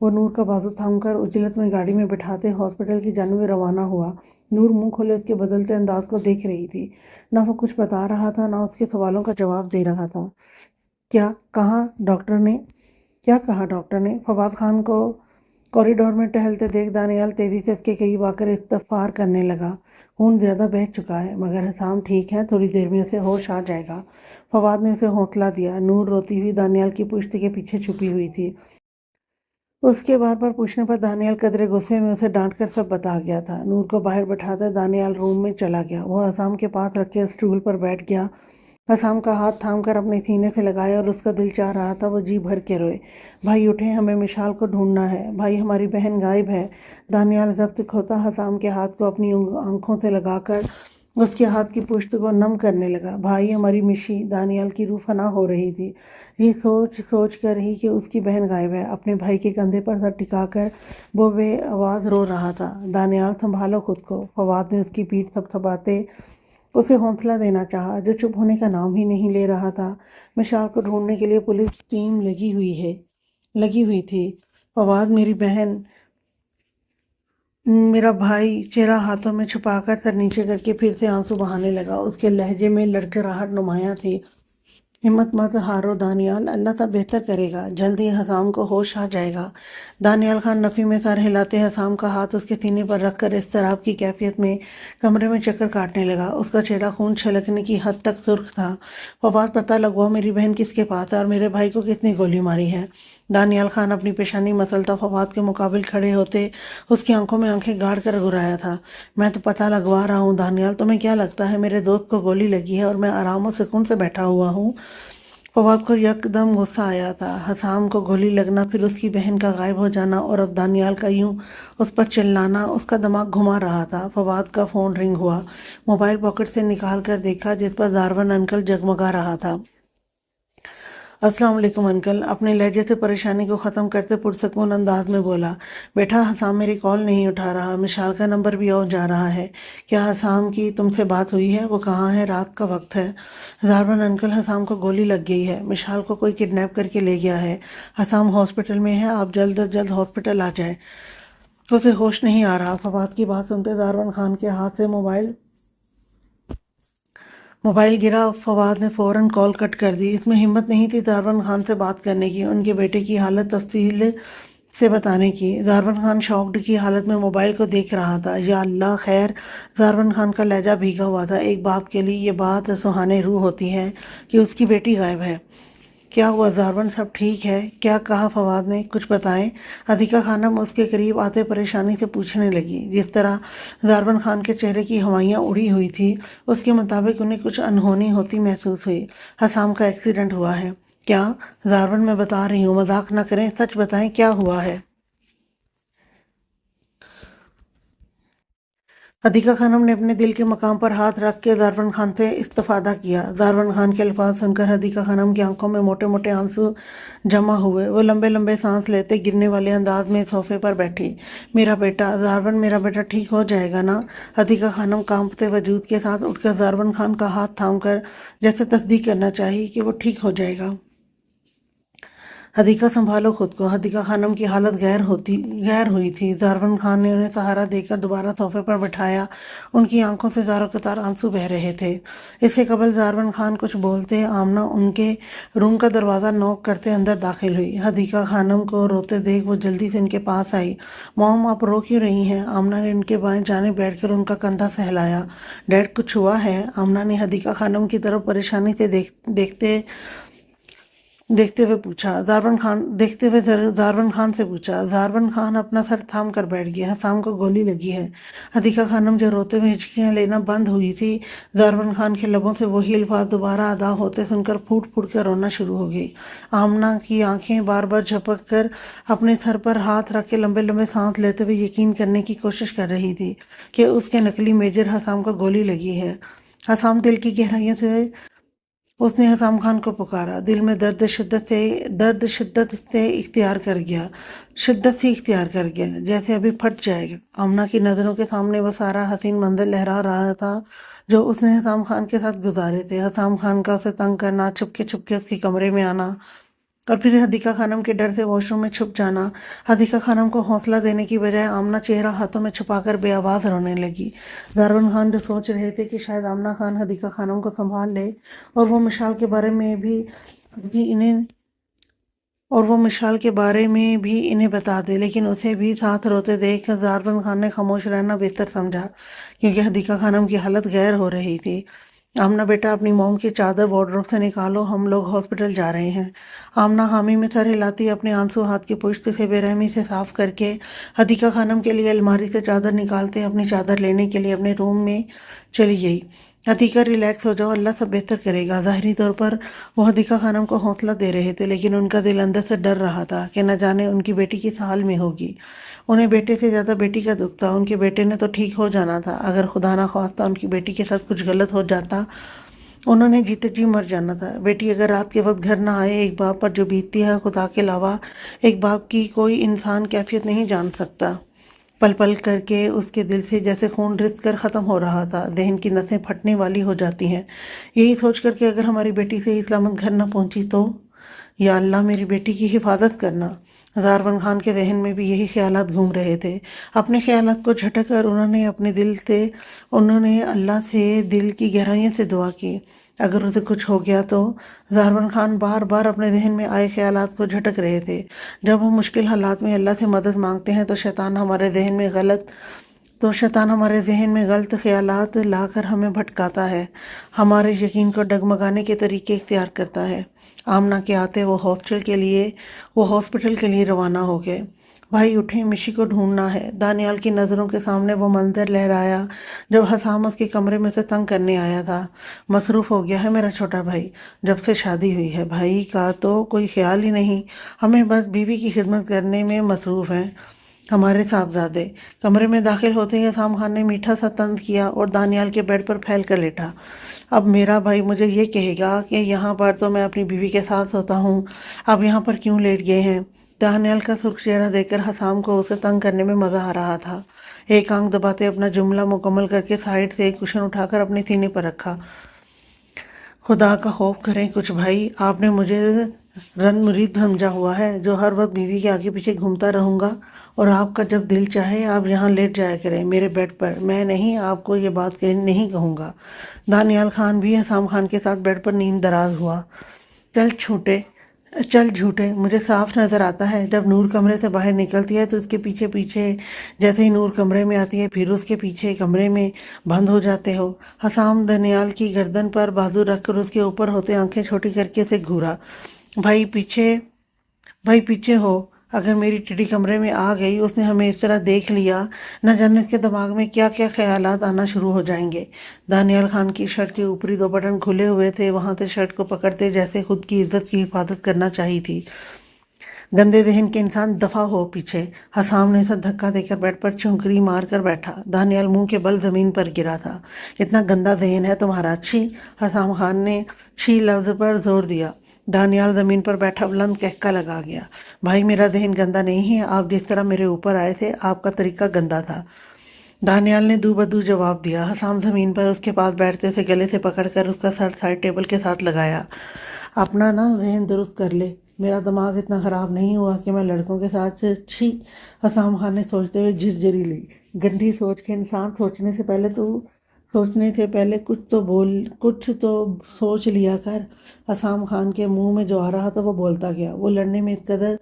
وہ نور کا بازو تھام کر اجلت میں گاڑی میں بٹھاتے ہاسپٹل کی جانب میں روانہ ہوا۔ نور منہ کھولے اس کے بدلتے انداز کو دیکھ رہی تھی۔ نہ وہ کچھ بتا رہا تھا، نہ اس کے سوالوں کا جواب دے رہا تھا۔ کیا کہا ڈاکٹر نے؟ کیا کہا ڈاکٹر نے؟ فواد خان کو کوریڈور میں ٹہلتے دیکھ دانیال تیزی سے اس کے قریب آ کر استغفار کرنے لگا۔ خون زیادہ بہہ چکا ہے مگر حسام ٹھیک ہے، تھوڑی دیر میں اسے ہوش آ جائے گا۔ فواد نے اسے حوصلہ دیا۔ نور روتی ہوئی دانیال کی پشت کے پیچھے چھپی ہوئی تھی۔ اس کے بار بار پوچھنے پر دانیال قدرے غصے میں اسے ڈانٹ کر سب بتا گیا تھا۔ نور کو باہر بٹھاتا دانیال روم میں چلا گیا۔ وہ حسام کے پاس رکھے اسٹول پر بیٹھ گیا۔ حسام کا ہاتھ تھام کر اپنے سینے سے لگایا اور اس کا دل چاہ رہا تھا وہ جی بھر کے روئے۔ بھائی اٹھیں، ہمیں مشال کو ڈھونڈنا ہے۔ بھائی ہماری بہن غائب ہے۔ دانیال ضبط کھوتا حسام کے ہاتھ کو اپنی آنکھوں سے لگا کر اس کے ہاتھ کی پشت کو نم کرنے لگا۔ بھائی ہماری مشی۔ دانیال کی روح فنا ہو رہی تھی، یہ سوچ سوچ کر ہی کہ اس کی بہن غائب ہے۔ اپنے بھائی کے کندھے پر سر ٹکا کر وہ بے آواز رو رہا تھا۔ دانیال سنبھالو خود کو۔ فواد نے اس کی پیٹھ تھپتھپاتے اسے حوصلہ دینا چاہا، جو چپ ہونے کا نام ہی نہیں لے رہا تھا۔ مشال کو ڈھونڈنے کے لیے پولیس ٹیم لگی ہوئی تھی۔ فواد میری بہن، میرا بھائی، چہرہ ہاتھوں میں چھپا کر سر نیچے کر کے پھر سے آنسو بہانے لگا۔ اس کے لہجے میں لڑکھڑاہٹ نمایاں تھی۔ ہمت مت ہارو دانیال، اللہ سب بہتر کرے گا، جلد ہی حسام کو ہوش آ جائے گا۔ دانیال خان نفی میں سر ہلاتے حسام کا ہاتھ اس کے سینے پر رکھ کر اضطراب کی کیفیت میں کمرے میں چکر کاٹنے لگا۔ اس کا چہرہ خون چھلکنے کی حد تک سرخ تھا۔ فواد پتہ لگواؤ میری بہن کس کے پاس ہے اور میرے بھائی کو کس نے گولی ماری ہے۔ دانیال خان اپنی پیشانی مسلتا فواد کے مقابل کھڑے ہوتے اس کی آنکھوں میں آنکھیں گاڑ کر گرایا تھا۔ میں تو پتہ لگوا رہا ہوں دانیال، تمہیں کیا لگتا ہے میرے دوست کو گولی لگی ہے اور میں آرام و سکون سے بیٹھا ہوا ہوں؟ فواد کو یکدم غصہ آیا تھا۔ حسام کو گولی لگنا، پھر اس کی بہن کا غائب ہو جانا اور اب دانیال کا یوں اس پر چلانا، اس کا دماغ گھما رہا تھا۔ فواد کا فون رنگ ہوا۔ موبائل پاکٹ سے نکال کر دیکھا جس پر زارون انکل جگمگا رہا تھا۔ السلام علیکم انکل، اپنے لہجے سے پریشانی کو ختم کرتے پرسکون انداز میں بولا۔ بیٹا حسام میری کال نہیں اٹھا رہا، مشال کا نمبر بھی آف جا رہا ہے۔ کیا حسام کی تم سے بات ہوئی ہے؟ وہ کہاں ہے؟ رات کا وقت ہے۔ زارون انکل حسام کو گولی لگ گئی ہے، مشال کو کوئی کڈنیپ کر کے لے گیا ہے۔ حسام ہاسپٹل میں ہے، آپ جلد از جلد ہاسپٹل آ جائیں، اسے ہوش نہیں آ رہا۔ فواد کی بات سنتے زارون خان کے ہاتھ سے موبائل گرا۔ فواد نے فوراً کال کٹ کر دی۔ اس میں ہمت نہیں تھی زارون خان سے بات کرنے کی، ان کے بیٹے کی حالت تفصیل سے بتانے کی۔ زارون خان شاکڈ کی حالت میں موبائل کو دیکھ رہا تھا۔ یا اللہ خیر! زارون خان کا لہجہ بھیگا ہوا تھا۔ ایک باپ کے لیے یہ بات سہانے روح ہوتی ہے کہ اس کی بیٹی غائب ہے۔ کیا ہوا زارون، سب ٹھیک ہے؟ کیا کہا فواد نے؟ کچھ بتائیں۔ ادھیکا خانم اس کے قریب آتے پریشانی سے پوچھنے لگی۔ جس طرح زارون خان کے چہرے کی ہوائیاں اڑی ہوئی تھی، اس کے مطابق انہیں کچھ انہونی ہوتی محسوس ہوئی۔ حسام کا ایکسیڈنٹ ہوا ہے۔ کیا؟ زارون میں بتا رہی ہوں، مذاق نہ کریں، سچ بتائیں کیا ہوا ہے۔ ادھیکا خانم نے اپنے دل کے مقام پر ہاتھ رکھ کے زارون خان سے استفادہ کیا۔ زارون خان کے الفاظ سن کر ادھیکا خانم کی آنکھوں میں موٹے موٹے آنسو جمع ہوئے۔ وہ لمبے لمبے سانس لیتے گرنے والے انداز میں صوفے پر بیٹھی۔ میرا بیٹا زارون، میرا بیٹا ٹھیک ہو جائے گا نا؟ ادھیکا خانم کانپتے وجود کے ساتھ اٹھ کر زارون خان کا ہاتھ تھام کر جیسے تصدیق کرنا چاہی کہ وہ ٹھیک ہو جائے گا۔ ادھیکا سنبھالو خود کو۔ ادھیکا خانم کی حالت غیر ہوئی تھی۔ زارون خان نے انہیں سہارا دے کر دوبارہ صوفے پر بٹھایا۔ ان کی آنکھوں سے زاروں قطار آنسو بہہ رہے تھے۔ اس سے قبل زارون خان کچھ بولتے آمنہ ان کے روم کا دروازہ نوک کرتے اندر داخل ہوئی۔ ادھیکا خانم کو روتے دیکھ وہ جلدی سے ان کے پاس آئی۔ موم آپ رو کیوں رہی ہیں؟ آمنہ نے ان کے بائیں جانب بیٹھ کر ان کا کندھا سہلایا۔ ڈیڈ کچھ ہوا ہے؟ آمنہ نے ادھیکا خانم کی طرف پریشانی سے دیکھتے ہوئے پوچھا۔ زارون خان سے پوچھا۔ زارون خان اپنا سر تھام کر بیٹھ گیا۔ حسام کو گولی لگی ہے۔ ادھیکا خانم جو روتے ہوئے ہچکیاں لینا بند ہوئی تھی، زارون خان کے لبوں سے وہی الفاظ دوبارہ ادا ہوتے سن کر پھوٹ پھوٹ کر رونا شروع ہو گئی۔ آمنہ کی آنکھیں بار بار جھپک کر اپنے سر پر ہاتھ رکھ کے لمبے لمبے سانس لیتے ہوئے یقین کرنے کی کوشش کر رہی تھی کہ اس کے نقلی میجر حسام کو گولی لگی ہے۔ حسام، دل کی گہرائیوں سے اس نے حسام خان کو پکارا۔ دل میں درد شدت سے اختیار کر گیا، جیسے ابھی پھٹ جائے گا۔ آمنہ کی نظروں کے سامنے وہ سارا حسین منظر لہرا رہا تھا جو اس نے حسام خان کے ساتھ گزارے تھے۔ حسام خان کا اسے تنگ کرنا، چھپکے اس کے کمرے میں آنا، اور پھر حدیقہ خانم کے ڈر سے واش روم میں چھپ جانا۔ حدیقہ خانم کو حوصلہ دینے کی بجائے آمنہ چہرہ ہاتھوں میں چھپا کر بے آواز رونے لگی۔ دارون خان جو سوچ رہے تھے کہ شاید آمنہ خان حدیقہ خانم کو سنبھال لے اور وہ مشال کے بارے میں بھی انہیں بتا دے، لیکن اسے بھی ساتھ روتے دیکھ دارون خان نے خاموش رہنا بہتر سمجھا، کیونکہ حدیقہ خانم کی حالت غیر ہو رہی تھی۔ آمنہ بیٹا، اپنی موم کی چادر وارڈروب سے نکالو، ہم لوگ ہاسپٹل جا رہے ہیں۔ آمنہ حامی میں سر ہلاتی اپنے آنسو ہاتھ کی پشت سے بے رحمی سے صاف کر کے حدیقہ خانم کے لیے الماری سے چادر نکالتے اپنی چادر لینے کے لیے اپنے روم میں چلی گئی۔ حدیقہ ریلیکس ہو جاؤ، اللہ سب بہتر کرے گا۔ ظاہری طور پر وہ حدیقہ خانم کو حوصلہ دے رہے تھے، لیکن ان کا دل اندر سے ڈر رہا تھا کہ نہ جانے ان کی بیٹی کس حال میں ہوگی۔ انہیں بیٹے سے زیادہ بیٹی کا دکھ تھا۔ ان کے بیٹے نے تو ٹھیک ہو جانا تھا، اگر خدا نہ خواستہ ان کی بیٹی کے ساتھ کچھ غلط ہو جاتا انہوں نے جیتے جی مر جانا تھا۔ بیٹی اگر رات کے وقت گھر نہ آئے، ایک باپ پر جو بیتتی ہے خدا کے علاوہ ایک باپ کی کوئی انسان کیفیت نہیں جان سکتا۔ پل پل کر کے اس کے دل سے جیسے خون رس کر ختم ہو رہا تھا، ذہن کی نسیں پھٹنے والی ہو جاتی ہیں، یہی سوچ کر کہ اگر ہماری بیٹی صحیح سلامت گھر نہ پہنچی تو یا اللہ میری بیٹی کی حفاظت کرنا۔ دارون خان کے ذہن میں بھی یہی خیالات گھوم رہے تھے۔ اپنے خیالات کو جھٹک کر انہوں نے اللہ سے دل کی گہرائیوں سے دعا کی، اگر اسے کچھ ہو گیا تو۔ دارون خان بار بار اپنے ذہن میں آئے خیالات کو جھٹک رہے تھے۔ جب ہم مشکل حالات میں اللہ سے مدد مانگتے ہیں تو شیطان ہمارے ذہن میں غلط خیالات لا کر ہمیں بھٹکاتا ہے، ہمارے یقین کو ڈگمگانے کے طریقے اختیار کرتا ہے۔ آمنہ کے آتے وہ ہاسپٹل کے لیے روانہ ہو گئے۔ بھائی اٹھیں، مشی کو ڈھونڈنا ہے۔ دانیال کی نظروں کے سامنے وہ منظر لہرایا جب حسام اس کے کمرے میں سے تنگ کرنے آیا تھا۔ مصروف ہو گیا ہے میرا چھوٹا بھائی، جب سے شادی ہوئی ہے بھائی کا تو کوئی خیال ہی نہیں، ہمیں بس بیوی کی خدمت کرنے میں مصروف ہیں ہمارے صاحبزادے۔ کمرے میں داخل ہوتے ہی حسام خان نے میٹھا سا طنز کیا اور دانیال کے بیڈ پر پھیل کر لیٹا۔ اب میرا بھائی مجھے یہ کہے گا کہ یہاں پر تو میں اپنی بیوی کے ساتھ سوتا ہوں، اب یہاں پر کیوں لیٹ گئے ہیں؟ دانیال کا سرخ چہرہ دیکھ کر حسام کو اسے تنگ کرنے میں مزہ آ رہا تھا۔ ایک آنکھ دباتے اپنا جملہ مکمل کر کے سائیڈ سے ایک کشن اٹھا کر اپنے سینے پر رکھا۔ خدا کا خوف کریں کچھ بھائی، آپ نے مجھے رن مرید سمجھا ہوا ہے جو ہر وقت بیوی کے آگے پیچھے گھومتا رہوں گا، اور آپ کا جب دل چاہے آپ یہاں لیٹ جایا کریں میرے بیڈ پر، میں نہیں آپ کو یہ بات نہیں کہوں گا۔ دانیال خان بھی حسام خان کے ساتھ بیڈ پر نیند دراز ہوا۔ چل جھوٹے، مجھے صاف نظر آتا ہے جب نور کمرے سے باہر نکلتی ہے تو اس کے پیچھے پیچھے جیسے ہی نور کمرے میں آتی ہے پھر اس کے پیچھے کمرے میں بند ہو جاتے ہو۔ حسام دانیال کی گردن پر بازو رکھ کر اس کے اوپر ہوتے آنکھیں چھوٹی کر کے اسے گھورا۔ بھائی پیچھے ہو، اگر میری ٹڈی کمرے میں آ گئی، اس نے ہمیں اس طرح دیکھ لیا، نہ جانے اس کے دماغ میں کیا کیا خیالات آنا شروع ہو جائیں گے۔ دانیال خان کی شرٹ کے اوپری 2 بٹن کھلے ہوئے تھے، وہاں سے شرٹ کو پکڑتے جیسے خود کی عزت کی حفاظت کرنا چاہی تھی۔ گندے ذہن کے انسان دفع ہو پیچھے۔ حسام نے اسے دھکا دے کر بیڈ پر چونکڑی مار کر بیٹھا۔ دانیال منہ کے بل زمین پر گرا تھا۔ اتنا گندا ذہن ہے تمہارا، چھی! حسام خان نے چھی لفظ پر زور دیا۔ دانیال زمین پر بیٹھا بلند کہکا لگا گیا۔ بھائی میرا ذہن گندا نہیں ہے، آپ جس طرح میرے اوپر آئے تھے آپ کا طریقہ گندا تھا۔ دانیال نے دو بدو جواب دیا۔ حسام زمین پر اس کے پاس بیٹھتے اسے گلے سے پکڑ کر اس کا سر سائڈ ٹیبل کے ساتھ لگایا۔ اپنا ذہن درست کر لے، میرا دماغ اتنا خراب نہیں ہوا کہ میں لڑکوں کے ساتھ چھی! حسام خان نے سوچتے ہوئے جھرجھری لی۔ گندی سوچ کے انسان سوچنے سے پہلے کچھ تو سوچ لیا کر۔ حسام خان کے منہ میں جو آ رہا تھا وہ بولتا گیا۔ وہ لڑنے میں اس قدر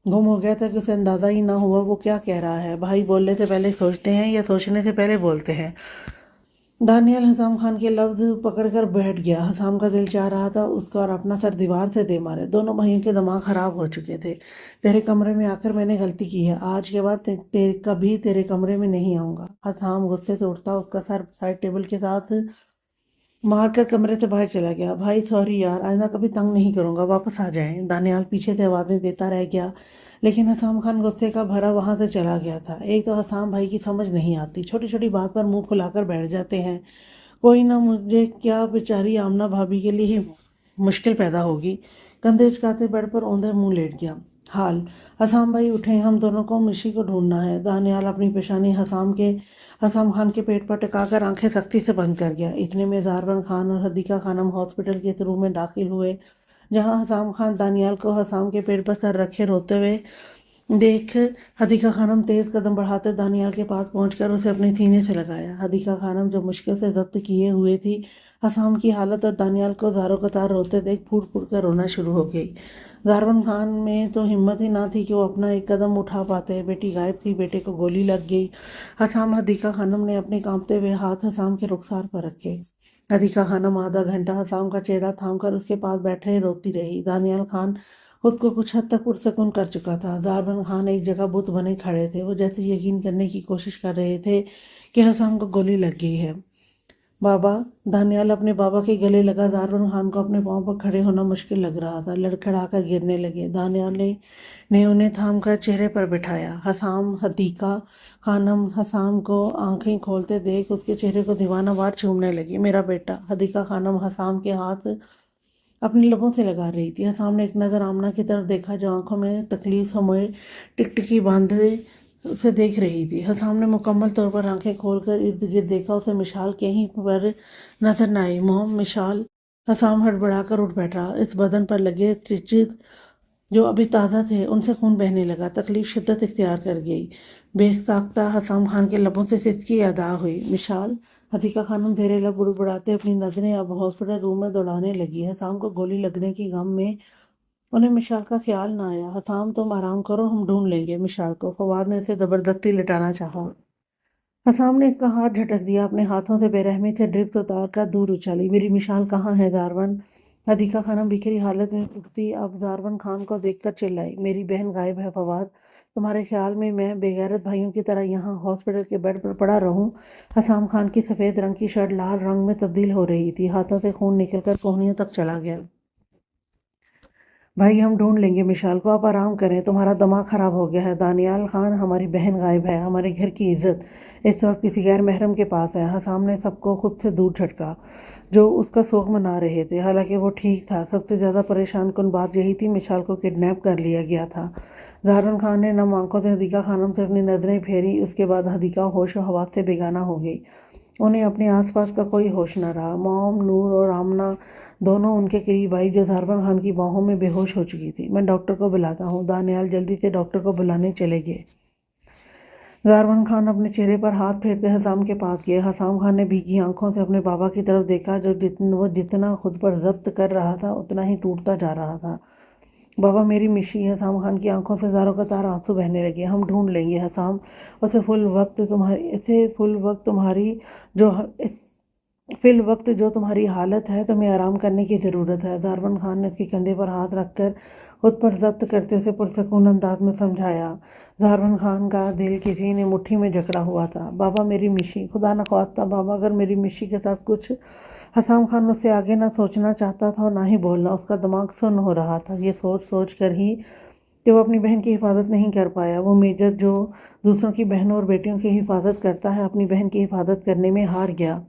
گم ہو گیا تھا کہ اسے اندازہ ہی نہ ہوا وہ کیا کہہ رہا ہے۔ بھائی بولنے سے پہلے سوچتے ہیں یا سوچنے سے پہلے بولتے ہیں؟ دانیال حسام خان کے لفظ پکڑ کر بیٹھ گیا۔ حسام کا دل چاہ رہا تھا اس کا اور اپنا سر دیوار سے دے مارے۔ دونوں بھائیوں کے دماغ خراب ہو چکے تھے۔ تیرے کمرے میں آ کر میں نے غلطی کی ہے، آج کے بعد کبھی تیرے کمرے میں نہیں آؤں گا۔ حسام غصے سے اٹھتا اس کا سر سائڈ ٹیبل کے ساتھ مار کر کمرے سے باہر چلا گیا۔ بھائی سوری یار، آئندہ کبھی تنگ نہیں کروں گا، واپس آ جائیں۔ دانیال پیچھے سے آوازیں دیتا رہ گیا، لیکن حسام خان غصے کا بھرا وہاں سے چلا گیا تھا۔ ایک تو حسام بھائی کی سمجھ نہیں آتی، چھوٹی چھوٹی بات پر منہ پھلا کر بیٹھ جاتے ہیں۔ کوئی نہ مجھے کیا بیچاری آمنہ بھابھی کے لیے ہی مشکل پیدا ہوگی۔ کندھے اچکاتے بیڈ پر اوندھے منہ لیٹ گیا۔ حال حسام بھائی اٹھیں، ہم دونوں کو مشی کو ڈھونڈنا ہے۔ دانیال اپنی پیشانی حسام خان کے پیٹ پر ٹکا کر آنکھیں سختی سے بند کر گیا۔ اتنے میں دارون خان اور حدیقہ خانم ہاسپٹل کے روم میں داخل ہوئے۔ جہاں حسام خان دانیال کو حسام کے پیٹ پر سر رکھے روتے ہوئے دیکھ حدیقہ خانم تیز قدم بڑھاتے دانیال کے پاس پہنچ کر اسے اپنے سینے سے لگایا۔ حدیقہ خانم جو مشکل سے ضبط کیے ہوئے تھی، حسام کی حالت اور دانیال کو زاروں قطار روتے دیکھ پھوٹ پھوٹ کر رونا شروع ہو گئی۔ زارون خان میں تو ہمت ہی نہ تھی کہ وہ اپنا ایک قدم اٹھا پاتے۔ بیٹی غائب تھی، بیٹے کو گولی لگ گئی۔ حدیقہ خانم نے اپنے کانپتے ہوئے ہاتھ حسام کے رخسار پر رکھے۔ حدیقہ خانم آدھا گھنٹہ حسام کا چہرہ تھام کر اس کے پاس بیٹھے روتی رہی۔ دانیال خان خود کو کچھ حد تک پرسکون کر چکا تھا۔ زارون خان ایک جگہ بت بنے کھڑے تھے۔ وہ جیسے یقین کرنے کی کوشش کر رہے تھے کہ حسام کو گولی لگ گئی ہے۔ بابا! دانیال اپنے بابا کے گلے لگا۔ زارون خان کو اپنے پاؤں پر کھڑے ہونا مشکل لگ رہا تھا، لڑکھڑا کر گرنے لگے۔ دانیال نے انہیں تھام کر چہرے پر بٹھایا۔ حدیقہ خانم حسام کو آنکھیں کھولتے دیکھ اس کے چہرے کو دیوانہ وار چومنے لگی۔ میرا بیٹا! حدیقہ خانم حسام کے ہاتھ اپنے لبوں سے لگا رہی تھی۔ حسام نے ایک نظر آمنہ کی طرف دیکھا جو آنکھوں میں تکلیف سموئے ٹکٹکی باندھے اسے دیکھ رہی تھی۔ حسام نے مکمل طور پر آنکھیں کھول کر ارد گرد دیکھا۔ اسے مشال کہیں پر نظر نہ آئی۔ موم، مشال! حسام ہڑبڑا کر اٹھ بیٹھا۔ اس بدن پر لگے سٹچز جو ابھی تازہ تھے ان سے خون بہنے لگا۔ تکلیف شدت اختیار کر گئی۔ بے ساختہ حسام خان کے لبوں سے سسکی ادا ہوئی۔ مشال! حدیقہ خانم زیر لب بڑبڑاتے اپنی نظریں اب ہاسپٹل روم میں دوڑانے لگی۔ حسام کو گولی لگنے کی غم میں انہیں مشال کا خیال نہ آیا۔ حسام تم آرام کرو، ہم ڈھونڈ لیں گے مشال کو۔ فواد نے اسے زبردستی لٹانا چاہا۔ حسام نے اس کا ہاتھ جھٹک دیا۔ اپنے ہاتھوں سے بے رحمی سے ڈرپس اتار کر دور اچھالی۔ میری مشال کہاں ہے زارون؟ حدیقہ خانم بکھری حالت میں اٹھتی اب زارون خان کو دیکھ کر چلائی۔ میری بہن غائب ہے فواد۔ تمہارے خیال میں بے غیرت بھائیوں کی طرح یہاں ہاسپٹل کے بیڈ پر پڑا رہوں؟ حسام خان کی سفید رنگ کی شرٹ لال رنگ میں تبدیل ہو رہی تھی۔ ہاتھوں سے خون نکل کر کوہنیوں تک چلا گیا۔ بھائی ہم ڈھونڈ لیں گے مشال کو، آپ آرام کریں، تمہارا دماغ خراب ہو گیا ہے۔ دانیال خان ہماری بہن غائب ہے، ہمارے گھر کی عزت اس وقت کسی غیر محرم کے پاس ہے۔ حسام نے سب کو خود سے دور جھٹکا جو اس کا سوگ منا رہے تھے، حالانکہ وہ ٹھیک تھا۔ سب سے زیادہ پریشان کن بات یہی تھی مشال کو کڈنیپ کر لیا گیا تھا۔ زارون خان نے نم آنکھوں سے حدیقہ خانم سے اپنی نظریں پھیری۔ اس کے بعد حدیقہ ہوش و حواس سے بیگانہ ہو گئی۔ انہیں اپنے آس پاس کا کوئی ہوش نہ رہا۔ موم، نور اور آمنہ دونوں ان کے قریب آئی جو زارون خان کی باہوں میں بے ہوش ہو چکی تھی۔ میں ڈاکٹر کو بلاتا ہوں۔ دانیال جلدی سے ڈاکٹر کو بلانے چلے گئے۔ زارون خان اپنے چہرے پر ہاتھ پھیرتے حسام کے پاس گئے۔ حسام خان نے بھیگی آنکھوں سے اپنے بابا کی طرف دیکھا جو وہ جتنا خود پر ضبط کر رہا تھا اتنا ہی ٹوٹتا جا رہا تھا۔ بابا میری مشی! حسام خان کی آنکھوں سے زاروں قطار آنسو بہنے لگے۔ ہم ڈھونڈ لیں گے حسام، اسے فی الوقت جو تمہاری حالت ہے تمہیں آرام کرنے کی ضرورت ہے۔ زارون خان نے اس کے کندھے پر ہاتھ رکھ کر خود پر ضبط کرتے اسے پرسکون انداز میں سمجھایا۔ زارون خان کا دل کسی نے مٹھی میں جکڑا ہوا تھا۔ بابا میری مشی! خدا نخواستہ بابا اگر میری مشی کے ساتھ کچھ… حسام خان اس سے آگے نہ سوچنا چاہتا تھا اور نہ ہی بولنا۔ اس کا دماغ سن ہو رہا تھا یہ سوچ سوچ کر ہی کہ وہ اپنی بہن کی حفاظت نہیں کر پایا۔ وہ میجر جو دوسروں کی بہنوں اور بیٹیوں کی حفاظت کرتا ہے اپنی بہن کی حفاظت کرنے میں ہار گیا۔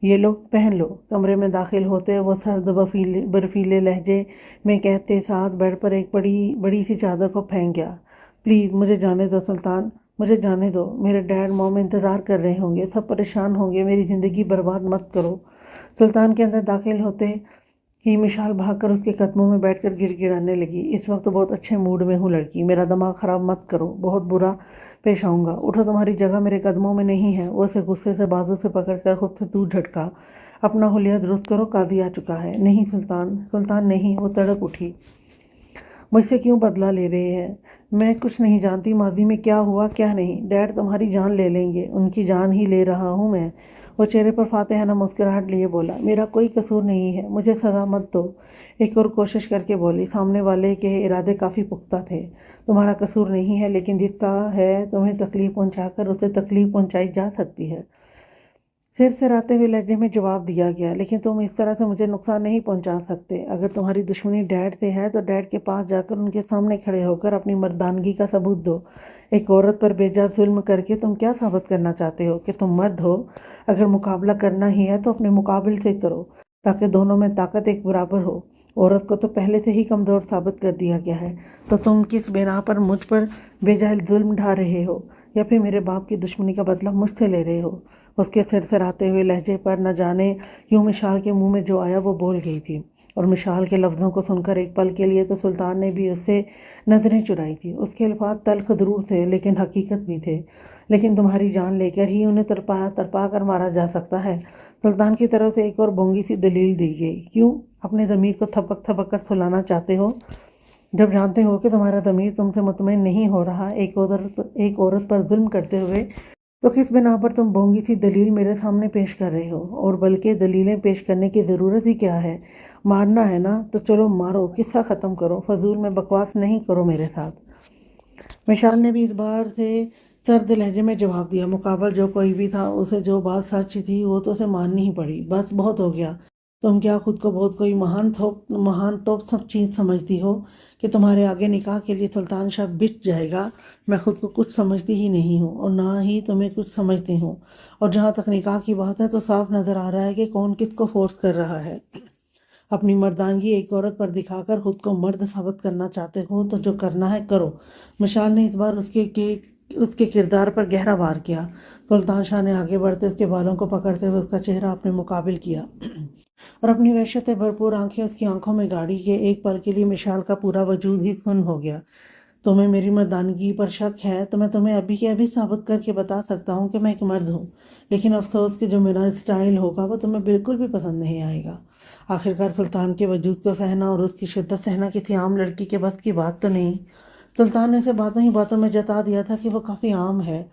یہ لو، پہن لو۔ کمرے میں داخل ہوتے وہ سرد برفیلے لہجے میں کہتے ساتھ بیڈ پر ایک بڑی سی چادر کو پھینک گیا۔ پلیز مجھے جانے دو سلطان، مجھے جانے دو۔ میرے ڈیڈ موم انتظار کر رہے ہوں گے، سب پریشان ہوں گے، میری زندگی برباد مت کرو۔ سلطان کے اندر داخل ہوتے ہی مشال بھاگ کر اس کے قدموں میں بیٹھ کر گڑ گڑانے لگی۔ اس وقت بہت اچھے موڈ میں ہوں لڑکی، میرا دماغ خراب مت کرو، بہت برا پیش آؤں گا۔ اٹھو، تمہاری جگہ میرے قدموں میں نہیں ہے۔ وہ اسے غصے سے بازو سے پکڑ کر خود سے دور جھٹکا۔ اپنا حلیہ درست کرو، قاضی آ چکا ہے۔ نہیں سلطان، سلطان نہیں۔ وہ تڑپ اٹھی۔ مجھ سے کیوں بدلہ لے رہے ہیں؟ میں کچھ نہیں جانتی ماضی میں کیا ہوا کیا نہیں۔ ڈیڈ تمہاری جان لے لیں گے، ان کی جان ہی لے رہا ہوں میں۔ وہ چہرے پر فاتحانہ مسکراہٹ لیے بولا، میرا کوئی قصور نہیں ہے، مجھے سزا مت دو۔ ایک اور کوشش کر کے بولی۔ سامنے والے کے ارادے کافی پختہ تھے۔ تمہارا قصور نہیں ہے، لیکن جس کا ہے تمہیں تکلیف پہنچا کر اسے تکلیف پہنچائی جا سکتی ہے۔ سر سراتے ہوئے لہجے میں جواب دیا گیا، لیکن تم اس طرح سے مجھے نقصان نہیں پہنچا سکتے۔ اگر تمہاری دشمنی ڈیڈ سے ہے تو ڈیڈ کے پاس جا کر ان کے سامنے کھڑے ہو کر اپنی مردانگی کا ثبوت دو۔ ایک عورت پر بے جا ظلم کر کے تم کیا ثابت کرنا چاہتے ہو؟ کہ تم مرد ہو؟ اگر مقابلہ کرنا ہی ہے تو اپنے مقابل سے کرو تاکہ دونوں میں طاقت ایک برابر ہو۔ عورت کو تو پہلے سے ہی کمزور ثابت کر دیا گیا ہے، تو تم کس بنا پر مجھ پر بے جا ظلم ڈھا رہے ہو، یا پھر میرے باپ کی دشمنی کا بدلہ مجھ سے لے رہے ہو؟ اس کے سر سراتے ہوئے لہجے پر نہ جانے کیوں مشال کے منہ میں جو آیا وہ بول گئی تھی۔ اور مشال کے لفظوں کو سن کر ایک پل کے لیے تو سلطان نے بھی اس سے نظریں چرائی تھی۔ اس کے الفاظ تلخ ضرور تھے لیکن حقیقت بھی تھے۔ لیکن تمہاری جان لے کر ہی انہیں تڑپا کر مارا جا سکتا ہے۔ سلطان کی طرف سے ایک اور بونگی سی دلیل دی گئی۔ کیوں اپنے ضمیر کو تھپک تھپک کر سلانا چاہتے ہو جب جانتے ہو کہ تمہارا ضمیر تم سے مطمئن نہیں ہو رہا ایک عورت پر ظلم کرتے ہوئے؟ تو کس بنا پر تم بونگی سی دلیل میرے سامنے پیش کر رہے ہو؟ اور بلکہ دلیلیں پیش کرنے کی ضرورت ہی کیا ہے؟ مارنا ہے نا تو چلو مارو، قصہ ختم کرو، فضول میں بکواس نہیں کرو میرے ساتھ۔ مشال نے بھی اس بار سے سرد لہجے میں جواب دیا۔ مقابل جو کوئی بھی تھا، اسے جو بات سچ تھی وہ تو اسے ماننی ہی پڑی۔ بس بہت ہو گیا۔ تم کیا خود کو بہت کوئی مہان توپ سب چیز سمجھتی ہو کہ تمہارے آگے نکاح کے لیے سلطان شاہ بچ جائے گا؟ میں خود کو کچھ سمجھتی ہی نہیں ہوں اور نہ ہی تمہیں کچھ سمجھتی ہوں، اور جہاں تک نکاح کی بات ہے تو صاف نظر آ رہا ہے کہ کون کس کو فورس کر رہا ہے۔ اپنی مردانگی ایک عورت پر دکھا کر خود کو مرد ثابت کرنا چاہتے ہو تو جو کرنا ہے کرو۔ مشال نے اس بار اس کے کردار پر گہرا وار کیا۔ سلطان شاہ نے آگے بڑھتے اس کے بالوں کو پکڑتے ہوئے اس کا چہرہ اپنے مقابل کیا اور اپنی وحشت سے بھرپور آنکھیں اس کی آنکھوں میں گاڑی کے ایک پل کے لیے مشال کا پورا وجود ہی سن ہو گیا۔ تمہیں میری مردانگی پر شک ہے تو میں تمہیں ابھی کے ابھی ثابت کر کے بتا سکتا ہوں کہ میں ایک مرد ہوں، لیکن افسوس کہ جو میرا اسٹائل ہوگا وہ تمہیں بالکل بھی پسند نہیں آئے گا۔ آخرکار سلطان کے وجود کو سہنا اور اس کی شدت سہنا کسی عام لڑکی کے بس کی بات تو نہیں۔ سلطان نے اسے باتوں ہی باتوں میں جتا دیا تھا کہ وہ کافی عام ہے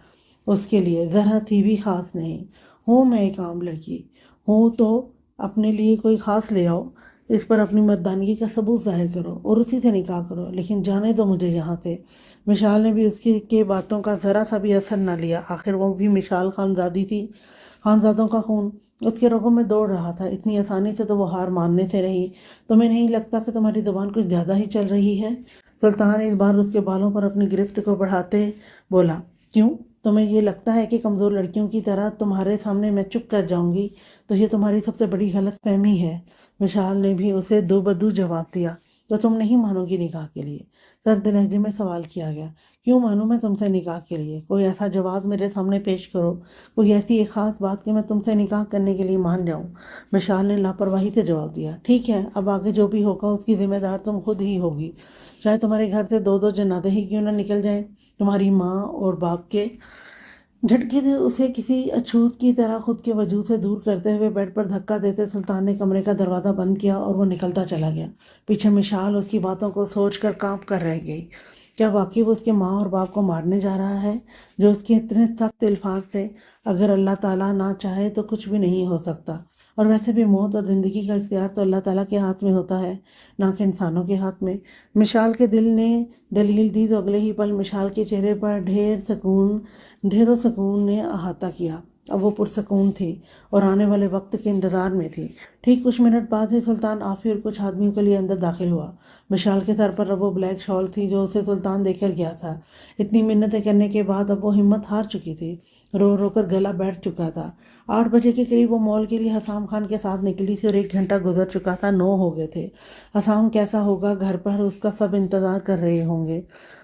اس کے لیے، ذرا سی بھی خاص نہیں۔ ہوں میں ایک عام لڑکی ہوں تو اپنے لیے کوئی خاص لے آؤ، اس پر اپنی مردانگی کا ثبوت ظاہر کرو اور اسی سے نکاح کرو، لیکن جانے دو مجھے یہاں سے۔ مشال نے بھی اس کی باتوں کا ذرا سا بھی اثر نہ لیا۔ آخر وہ بھی مشال خانزادی تھی، خانزادوں کا خون اس کے رگوں میں دوڑ رہا تھا۔ اتنی آسانی سے تو وہ ہار ماننے سے رہی۔ تمہیں نہیں لگتا کہ تمہاری زبان کچھ زیادہ ہی چل رہی ہے؟ سلطان اس بار اس کے بالوں پر اپنی گرفت کو بڑھاتے بولا۔ کیوں تمہیں یہ لگتا ہے کہ کمزور لڑکیوں کی طرح تمہارے سامنے میں چپ کر جاؤں گی؟ تو یہ تمہاری سب سے بڑی غلط فہمی ہے۔ مشال نے بھی اسے دو بدو جواب دیا۔ تو تم نہیں مانو گی نکاح کے لیے؟ سرد لہجے میں سوال کیا گیا۔ کیوں مانوں میں تم سے نکاح کے لیے؟ کوئی ایسا جواز میرے سامنے پیش کرو، کوئی ایسی ایک خاص بات کہ میں تم سے نکاح کرنے کے لیے مان جاؤں۔ مشال نے لاپرواہی سے جواب دیا۔ ٹھیک ہے، اب آگے جو بھی ہوگا اس کی ذمہ دار تم خود ہی ہوگی۔ چاہے تمہارے گھر سے دو دو جنازے ہی کیوں نہ نکل جائیں۔ تمہاری ماں اور باپ کے جھٹکے سے اسے کسی اچھوت کی طرح خود کے وجود سے دور کرتے ہوئے بیڈ پر دھکا دیتے سلطان نے کمرے کا دروازہ بند کیا اور وہ نکلتا چلا گیا۔ پیچھے مشال اس کی باتوں کو سوچ کر کانپ کر رہ گئی۔ کیا واقعی وہ اس کے ماں اور باپ کو مارنے جا رہا ہے؟ جو اس کے اتنے سخت الفاظ تھے، اگر اللہ تعالیٰ نہ چاہے تو کچھ بھی نہیں ہو سکتا، اور ویسے بھی موت اور زندگی کا اختیار تو اللہ تعالیٰ کے ہاتھ میں ہوتا ہے، نہ کہ انسانوں کے ہاتھ میں۔ مشال کے دل نے دلیل دی تو اگلے ہی پل مشال کے چہرے پر ڈھیروں سکون نے احاطہ کیا۔ اب وہ پرسکون تھی اور آنے والے وقت کے انتظار میں تھی۔ ٹھیک کچھ منٹ بعد ہی سلطان آفی اور کچھ آدمیوں کے لیے اندر داخل ہوا۔ مشال کے سر پر وہ بلیک شال تھی جو اسے سلطان دے کر گیا تھا۔ اتنی منتیں کرنے کے بعد اب وہ ہمت ہار چکی تھی، رو رو کر گلا بیٹھ چکا تھا۔ 8 بجے کے قریب وہ مال کے لیے حسام خان کے ساتھ نکلی تھی اور 1 گھنٹہ گزر چکا تھا، 9 ہو گئے تھے۔ حسام کیسا ہوگا؟ گھر پر اس کا سب انتظار کر رہے ہوں گے۔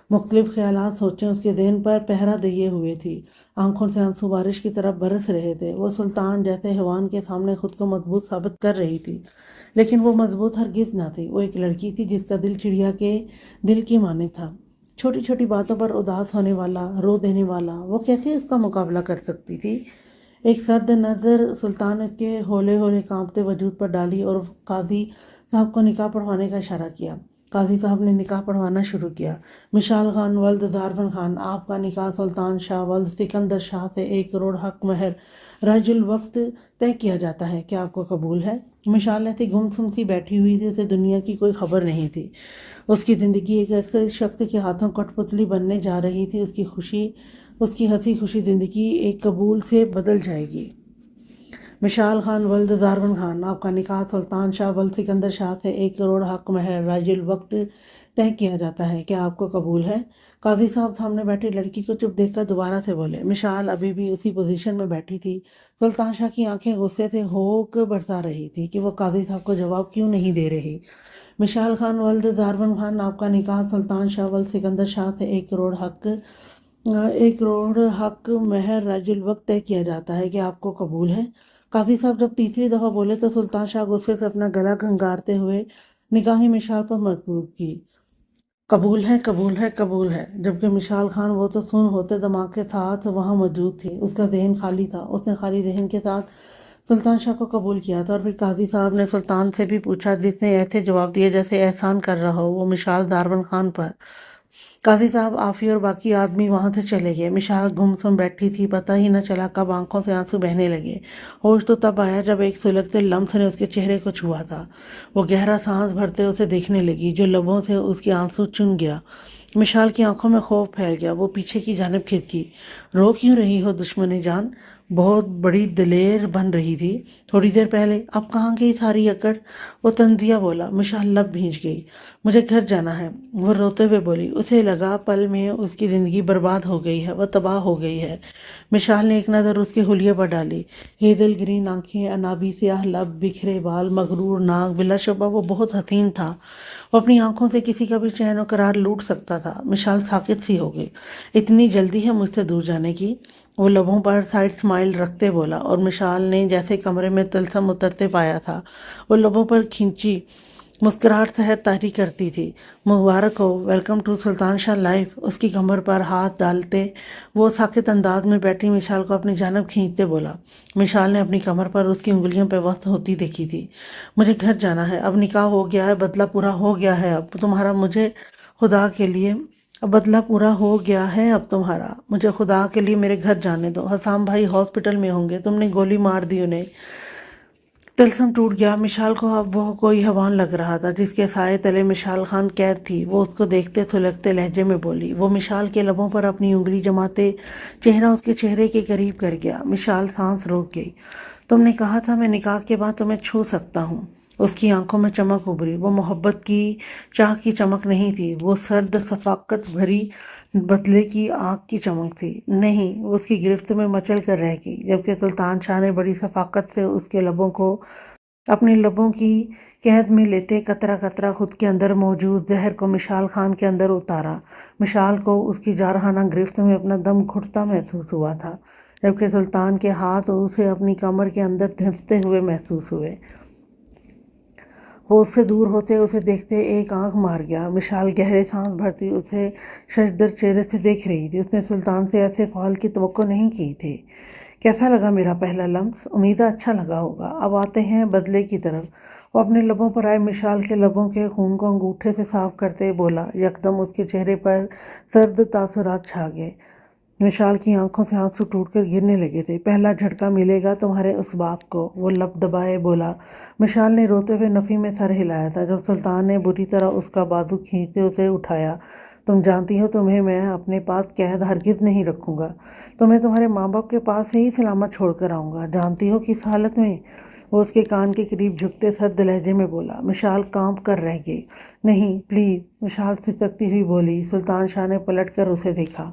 مختلف خیالات سوچیں اس کے ذہن پر پہرا دیے ہوئے تھی۔ آنکھوں سے آنسو بارش کی طرف برس رہے تھے۔ وہ سلطان جیسے حیوان کے سامنے خود کو مضبوط ثابت کر رہی تھی، لیکن وہ مضبوط ہرگز نہ تھی۔ وہ ایک لڑکی تھی جس کا دل چڑیا کے دل کی مانند تھا، چھوٹی چھوٹی باتوں پر اداس ہونے والا، رو دینے والا۔ وہ کیسے اس کا مقابلہ کر سکتی تھی؟ ایک سرد نظر سلطان اس کے ہولے ہولے کانپتے وجود پر ڈالی اور قاضی صاحب کو نکاح پڑھوانے کا اشارہ کیا۔ قاضی صاحب نے نکاح پڑھوانا شروع کیا۔ مشال خان ولد دارون خان، آپ کا نکاح سلطان شاہ ولد سکندر شاہ سے 1 کروڑ حق مہر رج الوقت طے کیا جاتا ہے، کیا آپ کو قبول ہے؟ مشال ایسی گمسم سی بیٹھی ہوئی تھی، اسے دنیا کی کوئی خبر نہیں تھی۔ اس کی زندگی ایک ایسے شخص کے ہاتھوں کٹ پتلی بننے جا رہی تھی۔ اس کی ہنسی خوشی زندگی ایک قبول سے بدل جائے گی۔ مشال خان ولد دارون خان، آپ کا نکاح سلطان شاہ ولد سکندر شاہ سے 1 کروڑ حق مہر رج الوقت طے کیا جاتا ہے، کیا آپ کو قبول ہے؟ قاضی صاحب سامنے بیٹھی لڑکی کو چپ دیکھ کر دوبارہ سے بولے۔ مشال ابھی بھی اسی پوزیشن میں بیٹھی تھی۔ سلطان شاہ کی آنکھیں غصے سے ہوک برسا رہی تھی کہ وہ قاضی صاحب کو جواب کیوں نہیں دے رہی۔ مشال خان ولد دارون خان، آپ کا نکاح سلطان شاہ ولد سکندر شاہ سے 1 کروڑ حق مہر رج الوقت طے کیا جاتا ہے، کیا آپ کو قبول ہے؟ قاضی صاحب جب تیسری دفعہ بولے تو سلطان شاہ غصے سے اپنا گلا گھنگارتے ہوئے نگاہیں مشال پر مرکوز کی۔ قبول ہے، قبول ہے، قبول ہے۔ جبکہ مشال خان وہ تو سن ہوتے دماغ کے ساتھ وہاں موجود تھی، اس کا ذہن خالی تھا۔ اس نے خالی ذہن کے ساتھ سلطان شاہ کو قبول کیا تھا، اور پھر قاضی صاحب نے سلطان سے بھی پوچھا، جس نے ایسے جواب دیے جیسے احسان کر رہا ہو وہ مشال دارون خان پر۔ قاضی صاحب، آفی اور باقی آدمی وہاں سے چلے گئے۔ مشال گم سم بیٹھی تھی، پتہ ہی نہ چلا کب آنکھوں سے آنسو بہنے لگے۔ ہوش تو تب آیا جب ایک سلگتے لمس نے اس کے چہرے کو چھوا تھا۔ وہ گہرا سانس بھرتے اسے دیکھنے لگی، جو لبوں سے اس کے آنسو چن گیا۔ مشال کی آنکھوں میں خوف پھیل گیا، وہ پیچھے کی جانب کھسکی۔ رو کیوں رہی ہو دشمن جان؟ بہت بڑی دلیر بن رہی تھی تھوڑی دیر پہلے، اب کہاں گئی ساری اکڑ؟ وہ تندیہ بولا۔ مشال لب بھیج گئی۔ مجھے گھر جانا ہے، وہ روتے ہوئے بولی۔ اسے لگا پل میں اس کی زندگی برباد ہو گئی ہے، وہ تباہ ہو گئی ہے۔ مشال نے ایک نظر اس کے حلیے پر ڈالی۔ ہیزل گرین آنکھیں، انابی سیاہ لب، بکھرے بال، مغرور ناک، بلا شبہ وہ بہت حسین تھا۔ وہ اپنی آنکھوں سے کسی کا بھی چین و قرار لوٹ سکتا تھا۔ مشال ساکت سی ہو گئی۔ اتنی جلدی ہے مجھ سے دور جانے کی؟ وہ لبوں پر سائڈ سمائل رکھتے بولا، اور مشال نے جیسے کمرے میں طلسم اترتے پایا تھا، وہ لبوں پر کھینچی مسکراہٹ صحت طاری کرتی تھی۔ مبارک ہو، welcome to Sultan Shah life. اس کی کمر پر ہاتھ ڈالتے وہ ساکت انداز میں بیٹھی مشال کو اپنی جانب کھینچتے بولا۔ مشال نے اپنی کمر پر اس کی انگلیوں پہ وقت ہوتی دیکھی تھی۔ مجھے گھر جانا ہے، اب نکاح ہو گیا ہے، بدلہ پورا ہو گیا ہے، اب تمہارا مجھے خدا کے لیے بدلہ پورا ہو گیا ہے، اب تمہارا مجھے خدا کے لیے میرے گھر جانے دو۔ حسام بھائی ہاسپٹل میں ہوں گے، تم نے گولی مار دی انہیں۔ طلسم ٹوٹ گیا۔ مشال کو اب وہ کوئی حیوان لگ رہا تھا جس کے سائے تلے مشال خان قید تھی۔ وہ اس کو دیکھتے سلگتے لہجے میں بولی۔ وہ مشال کے لبوں پر اپنی انگلی جماتے چہرہ اس کے چہرے کے قریب کر گیا۔ مشال سانس روک گئی۔ تم نے کہا تھا میں نکاح کے بعد تمہیں چھو سکتا ہوں۔ اس کی آنکھوں میں چمک ابھری۔ وہ محبت کی چاہ کی چمک نہیں تھی، وہ سرد شفقت بھری بدلے کی آگ کی چمک تھی۔ نہیں، وہ اس کی گرفت میں مچل کر رہ گئی، جبکہ سلطان شاہ نے بڑی شفقت سے اس کے لبوں کو اپنے لبوں کی قید میں لیتے قطرہ قطرہ خود کے اندر موجود زہر کو مشال خان کے اندر اتارا۔ مشال کو اس کی جارحانہ گرفت میں اپنا دم گھٹتا محسوس ہوا تھا، جبکہ سلطان کے ہاتھ اسے اپنی کمر کے اندر دھنستے ہوئے محسوس ہوئے۔ وہ اس سے دور ہوتے اسے دیکھتے ایک آنکھ مار گیا۔ مشال گہرے سانس بھرتی اسے ششدر چہرے سے دیکھ رہی تھی۔ اس نے سلطان سے ایسے فعل کی توقع نہیں کی تھی۔ کیسا لگا میرا پہلا لمس؟ امید ہے اچھا لگا ہوگا۔ اب آتے ہیں بدلے کی طرف۔ وہ اپنے لبوں پر آئے مشال کے لبوں کے خون کو انگوٹھے سے صاف کرتے بولا۔ یکدم اس کے چہرے پر سرد تاثرات چھا گئے۔ مشال کی آنکھوں سے آنسو ٹوٹ کر گرنے لگے تھے۔ پہلا جھٹکا ملے گا تمہارے اس باپ کو، وہ لب دبائے بولا۔ مشال نے روتے ہوئے نفی میں سر ہلایا تھا جب سلطان نے بری طرح اس کا بازو کھینچتے اسے اٹھایا۔ تم جانتی ہو تمہیں میں اپنے پاس قید ہرگز نہیں رکھوں گا، تمہیں تمہارے ماں باپ کے پاس سے ہی سلامت چھوڑ کر آؤں گا، جانتی ہو کس حالت میں؟ وہ اس کے کان کے قریب جھکتے سرد لہجے میں بولا۔ مشال کانپ کر رہ گئی۔ نہیں پلیز، مشال سسکتی ہوئی بولی۔ سلطان شاہ نے پلٹ کر اسے دیکھا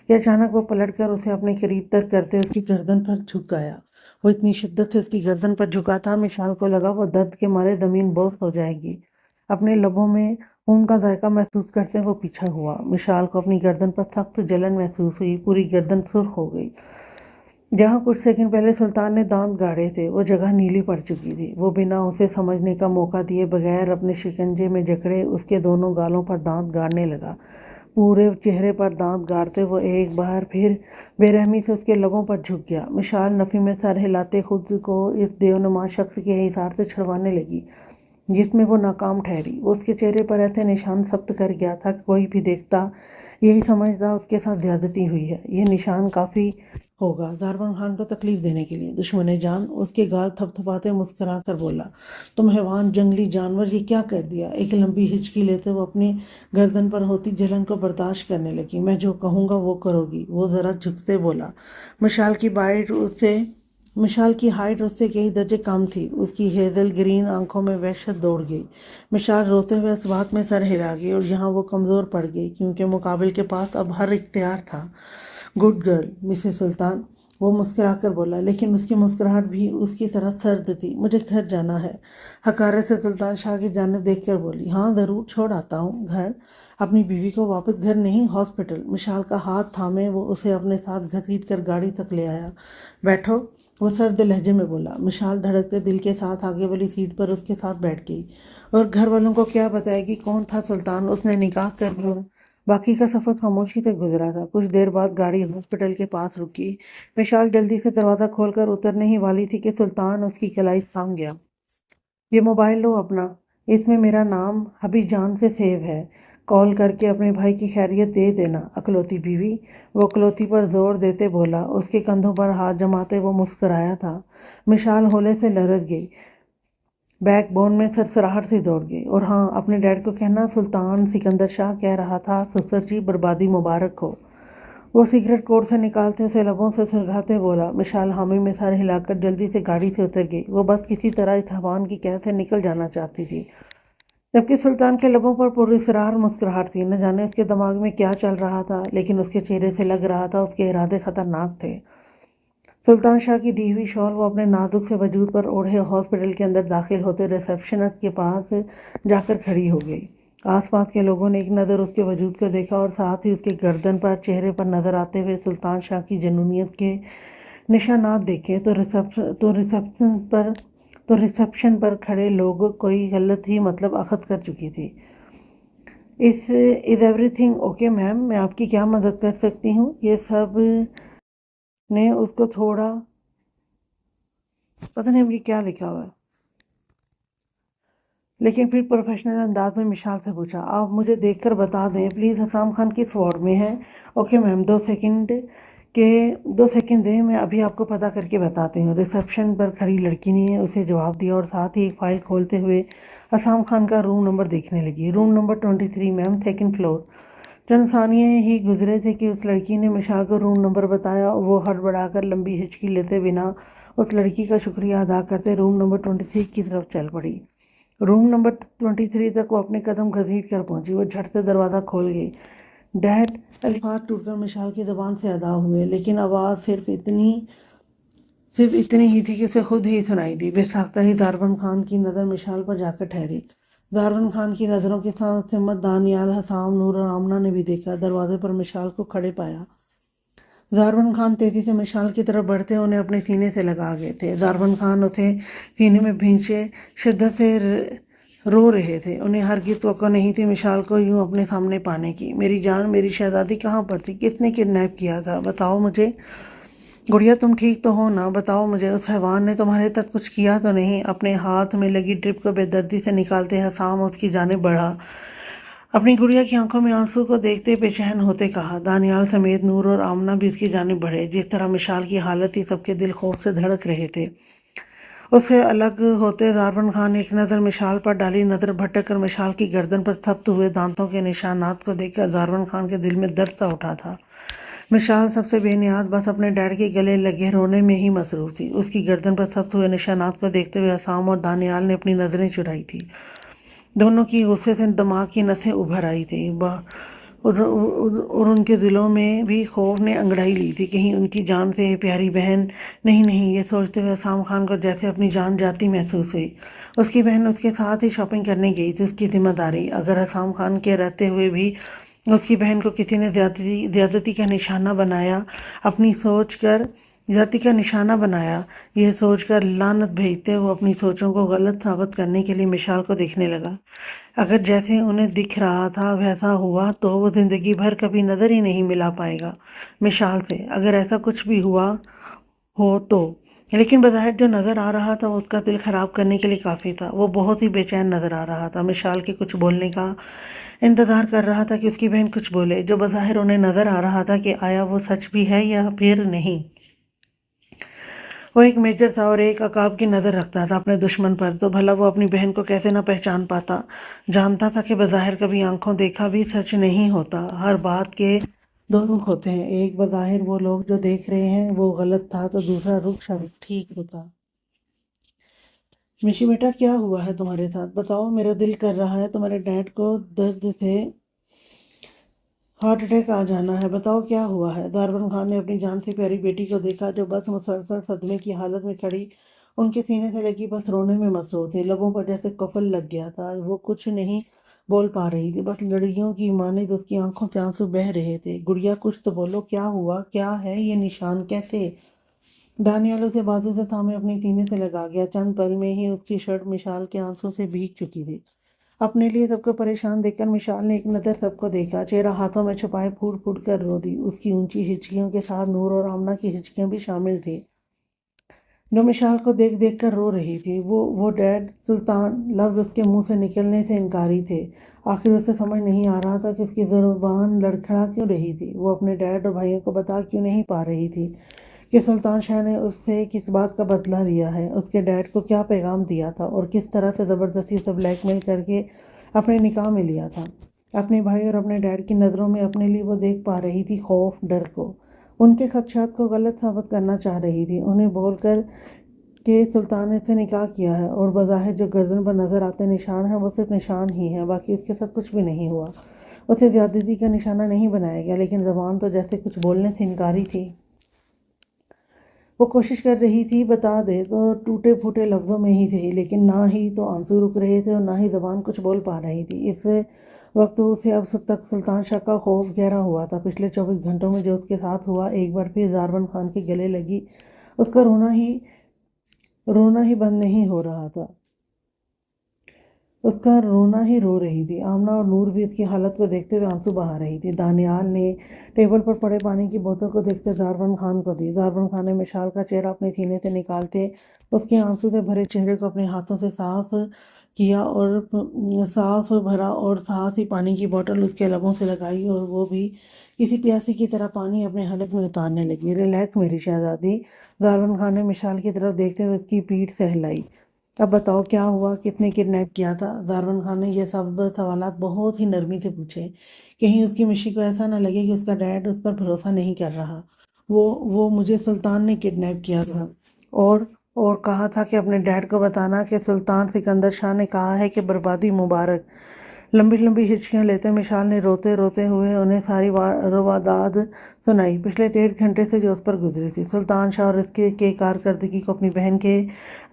کہ اچانک وہ پلٹ کر اسے اپنے قریب تر کرتے اس کی گردن پر جھک گیا۔ وہ اتنی شدت سے اس کی گردن پر جھکا تھا، مشال کو لگا وہ درد کے مارے زمین بوس ہو جائے گی۔ اپنے لبوں میں خون کا ذائقہ محسوس کرتے وہ پیچھا ہوا۔ مشال کو اپنی گردن پر سخت جلن محسوس ہوئی، پوری گردن سرخ ہو گئی۔ جہاں کچھ سیکنڈ پہلے سلطان نے دانت گاڑے تھے وہ جگہ نیلی پڑ چکی تھی۔ وہ بنا اسے سمجھنے کا موقع دیے بغیر اپنے شکنجے میں جکڑے اس کے دونوں گالوں پر دانت گاڑنے لگا۔ پورے چہرے پر دانت گاڑتے وہ ایک بار پھر بے رحمی سے اس کے لبوں پر جھک گیا۔ مشال نفی میں سر ہلاتے خود کو اس دیونما شخص کے حصار سے چھڑوانے لگی جس میں وہ ناکام ٹھہری۔ وہ اس کے چہرے پر ایسے نشان ثبت کر گیا تھا کہ کوئی بھی دیکھتا یہی سمجھتا اس کے ساتھ زیادتی ہوئی ہے۔ یہ نشان کافی ہوگا دارون خان کو تکلیف دینے کے لیے۔ دشمن جان، اس کے گال تھپ تھپاتے مسکرا کر بولا۔ تم حیوان، جنگلی جانور، یہ کیا کر دیا؟ ایک لمبی ہچکی لیتے وہ اپنی گردن پر ہوتی جلن کو برداشت کرنے لگی۔ میں جو کہوں گا وہ کرو گی، وہ ذرا جھکتے بولا۔ مشال کی ہائٹ اس سے کئی درجے کم تھی۔ اس کی ہیزل گرین آنکھوں میں وحشت دوڑ گئی۔ مشال روتے ہوئے اس بات میں سر ہلا گئی، اور یہاں وہ کمزور پڑ گئی کیونکہ مقابل کے پاس اب ہر اختیار تھا۔ گڈ گرل مسز سلطان، وہ مسکرا کر بولا، لیکن اس کی مسکراہٹ بھی اس کی طرح سرد تھی۔ مجھے گھر جانا ہے، حقارت سے سلطان شاہ کی جانب دیکھ کر بولی۔ ہاں ضرور، چھوڑ آتا ہوں گھر۔ اپنی بیوی کو واپس گھر نہیں، ہاسپٹل۔ مشال کا ہاتھ تھامے وہ اسے اپنے ساتھ گھسیٹ کر گاڑی تک لے آیا۔ بیٹھو، وہ سرد لہجے میں بولا۔ مشال دھڑکتے دل کے ساتھ آگے والی سیٹ پر اس کے ساتھ بیٹھ گئی۔ اور گھر والوں کو کیا بتائے گی کون تھا سلطان؟ اس نے نکاح کر لیا۔ باقی کا سفر خاموشی سے گزرا تھا۔ کچھ دیر بعد گاڑی ہاسپٹل کے پاس رکی۔ مشال جلدی سے دروازہ کھول کر اترنے ہی والی تھی کہ سلطان اس کی کلائی تھام گیا۔ یہ موبائل لو اپنا، اس میں میرا نام حبی جان سے سیو ہے، کال کر کے اپنے بھائی کی خیریت دے دینا۔ اکلوتی بیوی، وہ اکلوتی پر زور دیتے بولا۔ اس کے کندھوں پر ہاتھ جماتے وہ مسکرایا تھا۔ مشال ہولے سے لرز گئی، بیک بون میں سرسراہٹ سی دوڑ گئی۔ اور ہاں، اپنے ڈیڈ کو کہنا سلطان سکندر شاہ کہہ رہا تھا، سسر جی بربادی مبارک ہو۔ وہ سگریٹ کوٹ سے نکالتے اسے لبوں سے سلگھاتے بولا۔ مشال حامی میں سر ہلا کر جلدی سے گاڑی سے اتر گئی۔ وہ بس کسی طرح اس حیوان کی قید سے نکل جانا چاہتی تھی، جبکہ سلطان کے لبوں پر پراسرار مسکراہٹ تھی۔ نہ جانے اس کے دماغ میں کیا چل رہا تھا، لیکن اس کے چہرے سے لگ رہا تھا اس کے ارادے خطرناک تھے۔ سلطان شاہ کی دی ہوئی شال وہ اپنے نازک سے وجود پر اوڑھے ہاسپٹل کے اندر داخل ہوتے ریسیپشنسٹ کے پاس جا کر کھڑی ہو گئی۔ آس پاس کے لوگوں نے ایک نظر اس کے وجود کو دیکھا اور ساتھ ہی اس کے گردن پر، چہرے پر نظر آتے ہوئے سلطان شاہ کی جنونیت کے نشانات دیکھے۔ تو ریسیپشن پر کھڑے لوگ کوئی غلط ہی مطلب اخذ کر چکی تھی۔ Is every thing okay ma'am? میں آپ کی کیا مدد کر سکتی ہوں؟ یہ سب نے اس کو تھوڑا، پتہ نہیں ابھی کیا لکھا ہوا ہے، لیکن پھر پروفیشنل انداز میں مشال سے پوچھا۔ آپ مجھے دیکھ کر بتا دیں پلیز، حسام خان کس وارڈ میں ہے؟ اوکے میم، 2 سیکنڈ دیں، میں ابھی آپ کو پتہ کر کے بتاتے ہوں۔ ریسیپشن پر کھڑی لڑکی نے اسے جواب دیا اور ساتھ ہی ایک فائل کھولتے ہوئے حسام خان کا روم نمبر دیکھنے لگی۔ روم نمبر 23 میم، 2nd فلور۔ چند ثانیے ہی گزرے تھے کہ اس لڑکی نے مشال کو روم نمبر بتایا۔ وہ ہڑبڑا کر لمبی ہچکی لیتے بنا اس لڑکی کا شکریہ ادا کرتے روم نمبر 23 کی طرف چل پڑی۔ روم نمبر 23 تک وہ اپنے قدم گھسیٹ کر پہنچی۔ وہ جھٹ سے دروازہ کھول گئی۔ ڈیڈ، الفاظ ٹوٹ کر مشال کی زبان سے ادا ہوئے، لیکن آواز صرف اتنی ہی تھی کہ اسے خود ہی سنائی دی۔ بے ساختہ ہی دارون خان کی نظر مشال پر جا کر ٹھہری۔ دارون خان کی نظروں کے ساتھ سمت دانیال، حسام، نور اور آمنہ نے بھی دیکھا۔ دروازے پر مشال کو کھڑے پایا۔ دارون خان تیزی سے مشال کی طرف بڑھتے انہیں اپنے سینے سے لگا گئے تھے۔ دارون خان اسے سینے میں بھینچے شدت سے رو رہے تھے۔ انہیں ہرگز توقع نہیں تھی مشال کو یوں اپنے سامنے پانے کی۔ میری جان، میری شہزادی کہاں پر تھی؟ کس نے کڈنیپ کیا تھا؟ بتاؤ مجھے۔ گڑیا، تم ٹھیک تو ہو نا؟ بتاؤ مجھے، اس حیوان نے تمہارے تک کچھ کیا تو نہیں؟ اپنے ہاتھ میں لگی ڈرپ کو بے دردی سے نکالتے حسام اس کی جانب بڑھا۔ اپنی گڑیا کی آنکھوں میں آنسو کو دیکھتے بے چین ہوتے کہا۔ دانیال سمیت نور اور آمنہ بھی اس کی جانب بڑھے۔ جس طرح مشال کی حالت تھی، سب کے دل خوف سے دھڑک رہے تھے۔ اس سے الگ ہوتے دارون خان نے ایک نظر مشال پر ڈالی۔ نظر بھٹک کر مشال کی گردن پر تھپت ہوئے دانتوں کے نشانات کو دیکھ کر دارون خان کے دل میں درد سا اٹھا تھا۔ مشال سب سے بے نیاز بس اپنے ڈیڈ کے گلے لگے رونے میں ہی مصروف تھی۔ اس کی گردن پر تھپت ہوئے نشانات کو دیکھتے ہوئے حسام اور دانیال نے اپنی نظریں چرائی تھی۔ دونوں کی غصے سے دماغ کی نسیں ابھر آئی تھیں اور ان کے دلوں میں بھی خوف نے انگڑائی لی تھی، کہیں ان کی جان سے یہ پیاری بہن نہیں۔ یہ سوچتے ہوئے حسام خان کو جیسے اپنی جان جاتی محسوس ہوئی۔ اس کی بہن اس کے ساتھ ہی شاپنگ کرنے گئی تھی، اس کی ذمہ داری۔ اگر حسام خان کے رہتے ہوئے بھی اس کی بہن کو کسی نے زیادتی کا نشانہ بنایا، یہ سوچ کر لعنت بھیجتے وہ اپنی سوچوں کو غلط ثابت کرنے کے لیے مشال کو دیکھنے لگا۔ اگر جیسے انہیں دکھ رہا تھا ویسا ہوا تو وہ زندگی بھر کبھی نظر ہی نہیں ملا پائے گا مشال سے، اگر ایسا کچھ بھی ہوا ہو تو۔ لیکن بظاہر جو نظر آ رہا تھا وہ اس کا دل خراب کرنے کے لیے کافی تھا۔ وہ بہت ہی بے چین نظر آ رہا تھا، مشال کے کچھ بولنے کا انتظار کر رہا تھا کہ اس کی بہن کچھ بولے، جو بظاہر انہیں نظر آ رہا تھا کہ آیا وہ سچ بھی ہے یا پھر نہیں۔ وہ ایک میجر تھا اور ایک عقاب کی نظر رکھتا تھا اپنے دشمن پر، تو بھلا وہ اپنی بہن کو کیسے نہ پہچان پاتا؟ جانتا تھا کہ بظاہر کبھی آنکھوں دیکھا بھی سچ نہیں ہوتا۔ ہر بات کے 2 رخ ہوتے ہیں، ایک بظاہر وہ لوگ جو دیکھ رہے ہیں وہ غلط تھا، تو دوسرا رخ شاید ٹھیک ہوتا۔ مشی بیٹا، کیا ہوا ہے تمہارے ساتھ؟ بتاؤ، میرا دل کر رہا ہے تمہارے ڈیڈ کو درد سے ہارٹ اٹیک آ جانا ہے، بتاؤ کیا ہوا ہے؟ داربن خان نے اپنی جان سے پیاری بیٹی کو دیکھا جو بس مسلسل صدمے کی حالت میں کھڑی ان کے سینے سے لگی بس رونے میں مصروف تھی۔ لبوں پر جیسے قفل لگ گیا تھا، وہ کچھ نہیں بول پا رہی تھی، بس لڑکیوں کی مانند اس کی آنکھوں سے آنسو بہہ رہے تھے۔ گڑیا کچھ تو بولو، کیا ہوا؟ کیا ہے یہ نشان؟ کیسے؟ دانیال اسے بازو سے تھامے اپنی سینے سے لگا گیا۔ چند پل میں ہی اس کی شرٹ مشال کے آنسو سے بھیگ چکی تھی۔ اپنے لیے سب کو پریشان دیکھ کر مشال نے ایک نظر سب کو دیکھا، چہرہ ہاتھوں میں چھپائے پھوٹ پھوٹ کر رو دی۔ اس کی اونچی ہچکیوں کے ساتھ نور اور آمنہ کی ہچکیاں بھی شامل تھیں جو مشال کو دیکھ دیکھ کر رو رہی تھی۔ وہ ڈیڈ سلطان لفظ اس کے منہ سے نکلنے سے انکاری تھے۔ آخر اسے سمجھ نہیں آ رہا تھا کہ اس کی زبان لڑکھڑا کیوں رہی تھی۔ وہ اپنے ڈیڈ اور بھائیوں کو بتا کیوں نہیں پا رہی تھی کہ سلطان شاہ نے اس سے کس بات کا بدلہ لیا ہے، اس کے ڈیڈ کو کیا پیغام دیا تھا اور کس طرح سے زبردستی سے بلیک میل کر کے اپنے نکاح میں لیا تھا۔ اپنے بھائی اور اپنے ڈیڈ کی نظروں میں اپنے لیے وہ دیکھ پا رہی تھی خوف، ڈر کو۔ ان کے خدشات کو غلط ثابت کرنا چاہ رہی تھی، انہیں بول کر کہ سلطان نے اس سے نکاح کیا ہے اور بظاہر جو گردن پر نظر آتے نشان ہیں وہ صرف نشان ہی ہیں، باقی اس کے ساتھ کچھ بھی نہیں ہوا۔ اسے زیادتی کا نشانہ نہیں بنایا گیا، لیکن زبان تو جیسے کچھ بولنے سے انکاری تھی۔ وہ کوشش کر رہی تھی بتا دے تو ٹوٹے پھوٹے لفظوں میں ہی تھی، لیکن نہ ہی تو آنسو رک رہے تھے اور نہ ہی زبان کچھ بول پا رہی تھی۔ اس وقت اسے اب تک سلطان شاہ کا خوف گہرا ہوا تھا۔ پچھلے 24 گھنٹوں میں جو اس کے ساتھ ہوا، ایک بار پھر داربن خان کے گلے لگی۔ اس کا رونا ہی بند نہیں ہو رہا تھا، اس کا رونا ہی رو رہی تھی۔ آمنہ اور نور بھی اس کی حالت کو دیکھتے ہوئے آنسو بہا رہی تھی۔ دانیال نے ٹیبل پر پڑے پانی کی بوتل کو دیکھتے داربن خان کو دی۔ داربن خان نے مشال کا چہرہ اپنے سینے سے نکالتے اس کے آنسو سے بھرے چہرے کو اپنے ہاتھوں سے صاف کیا اور صاف بھرا اور ساتھ ہی پانی کی بوتل اس کے لبوں سے لگائی اور وہ بھی کسی پیاسی کی طرح پانی اپنے حلق میں اتارنے لگی۔ ریلیکس میری شہزادی، داربن خان نے مشال کی طرف دیکھتے ہوئے اس کی پیٹھ سہلائی۔ اب بتاؤ کیا ہوا؟ کس نے کڈنیپ کیا تھا؟ داربن خان نے یہ سب سوالات بہت ہی نرمی سے پوچھے، کہیں اس کی مشی کو ایسا نہ لگے کہ اس کا ڈیڈ اس پر بھروسہ نہیں کر رہا۔ وہ مجھے سلطان نے کڈنیپ کیا تھا اور کہا تھا کہ اپنے ڈیڈ کو بتانا کہ سلطان سکندر شاہ نے کہا ہے کہ بربادی مبارک۔ لمبی لمبی ہچکیاں لیتے مشال نے روتے روتے ہوئے انہیں ساری رواداد سنائی، پچھلے 1.5 گھنٹے سے جو اس پر گزری تھی۔ سلطان شاہ اور اس کے کارکردگی کو اپنی بہن کے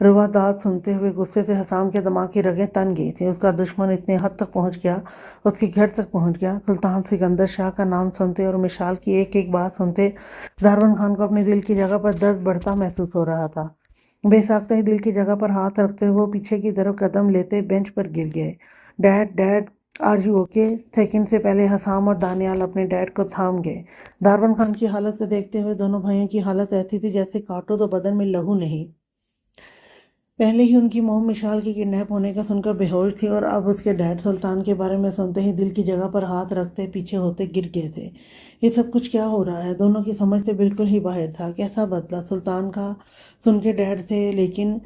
رواداد سنتے ہوئے غصے سے حسام کے دماغ کی رگیں تن گئی تھیں۔ اس کا دشمن اتنے حد تک پہنچ گیا، اس کے گھر تک پہنچ گیا۔ سلطان سکندر شاہ کا نام سنتے اور مشال کی ایک ایک بات سنتے داربن خان کو اپنے دل کی جگہ پر درد بڑھتا محسوس ہو رہا تھا۔ بے ساختہ ہی دل کی جگہ پر ہاتھ رکھتے ہوئے وہ پیچھے کی طرف قدم لیتے بینچ پر گر گئے۔ Dad are you okay? Second سے پہلے حسام اور دانیال اپنے ڈیڈ کو تھام گئے۔ داربن خان کی حالت کو دیکھتے ہوئے دونوں بھائیوں کی حالت ایسی تھی جیسے کاٹو تو بدن میں لہو نہیں۔ پہلے ہی ان کی موم مشال کے کڈنیپ ہونے کا سن کر بے ہوش تھی اور اب اس کے ڈیڈ سلطان کے بارے میں سنتے ہی دل کی جگہ پر ہاتھ رکھتے پیچھے ہوتے گر گئے تھے۔ یہ سب کچھ کیا ہو رہا ہے؟ دونوں کی سمجھ سے بالکل ہی باہر تھا۔ کیسا بدلہ سلطان کا سن کے ڈیڈ تھے، لیکن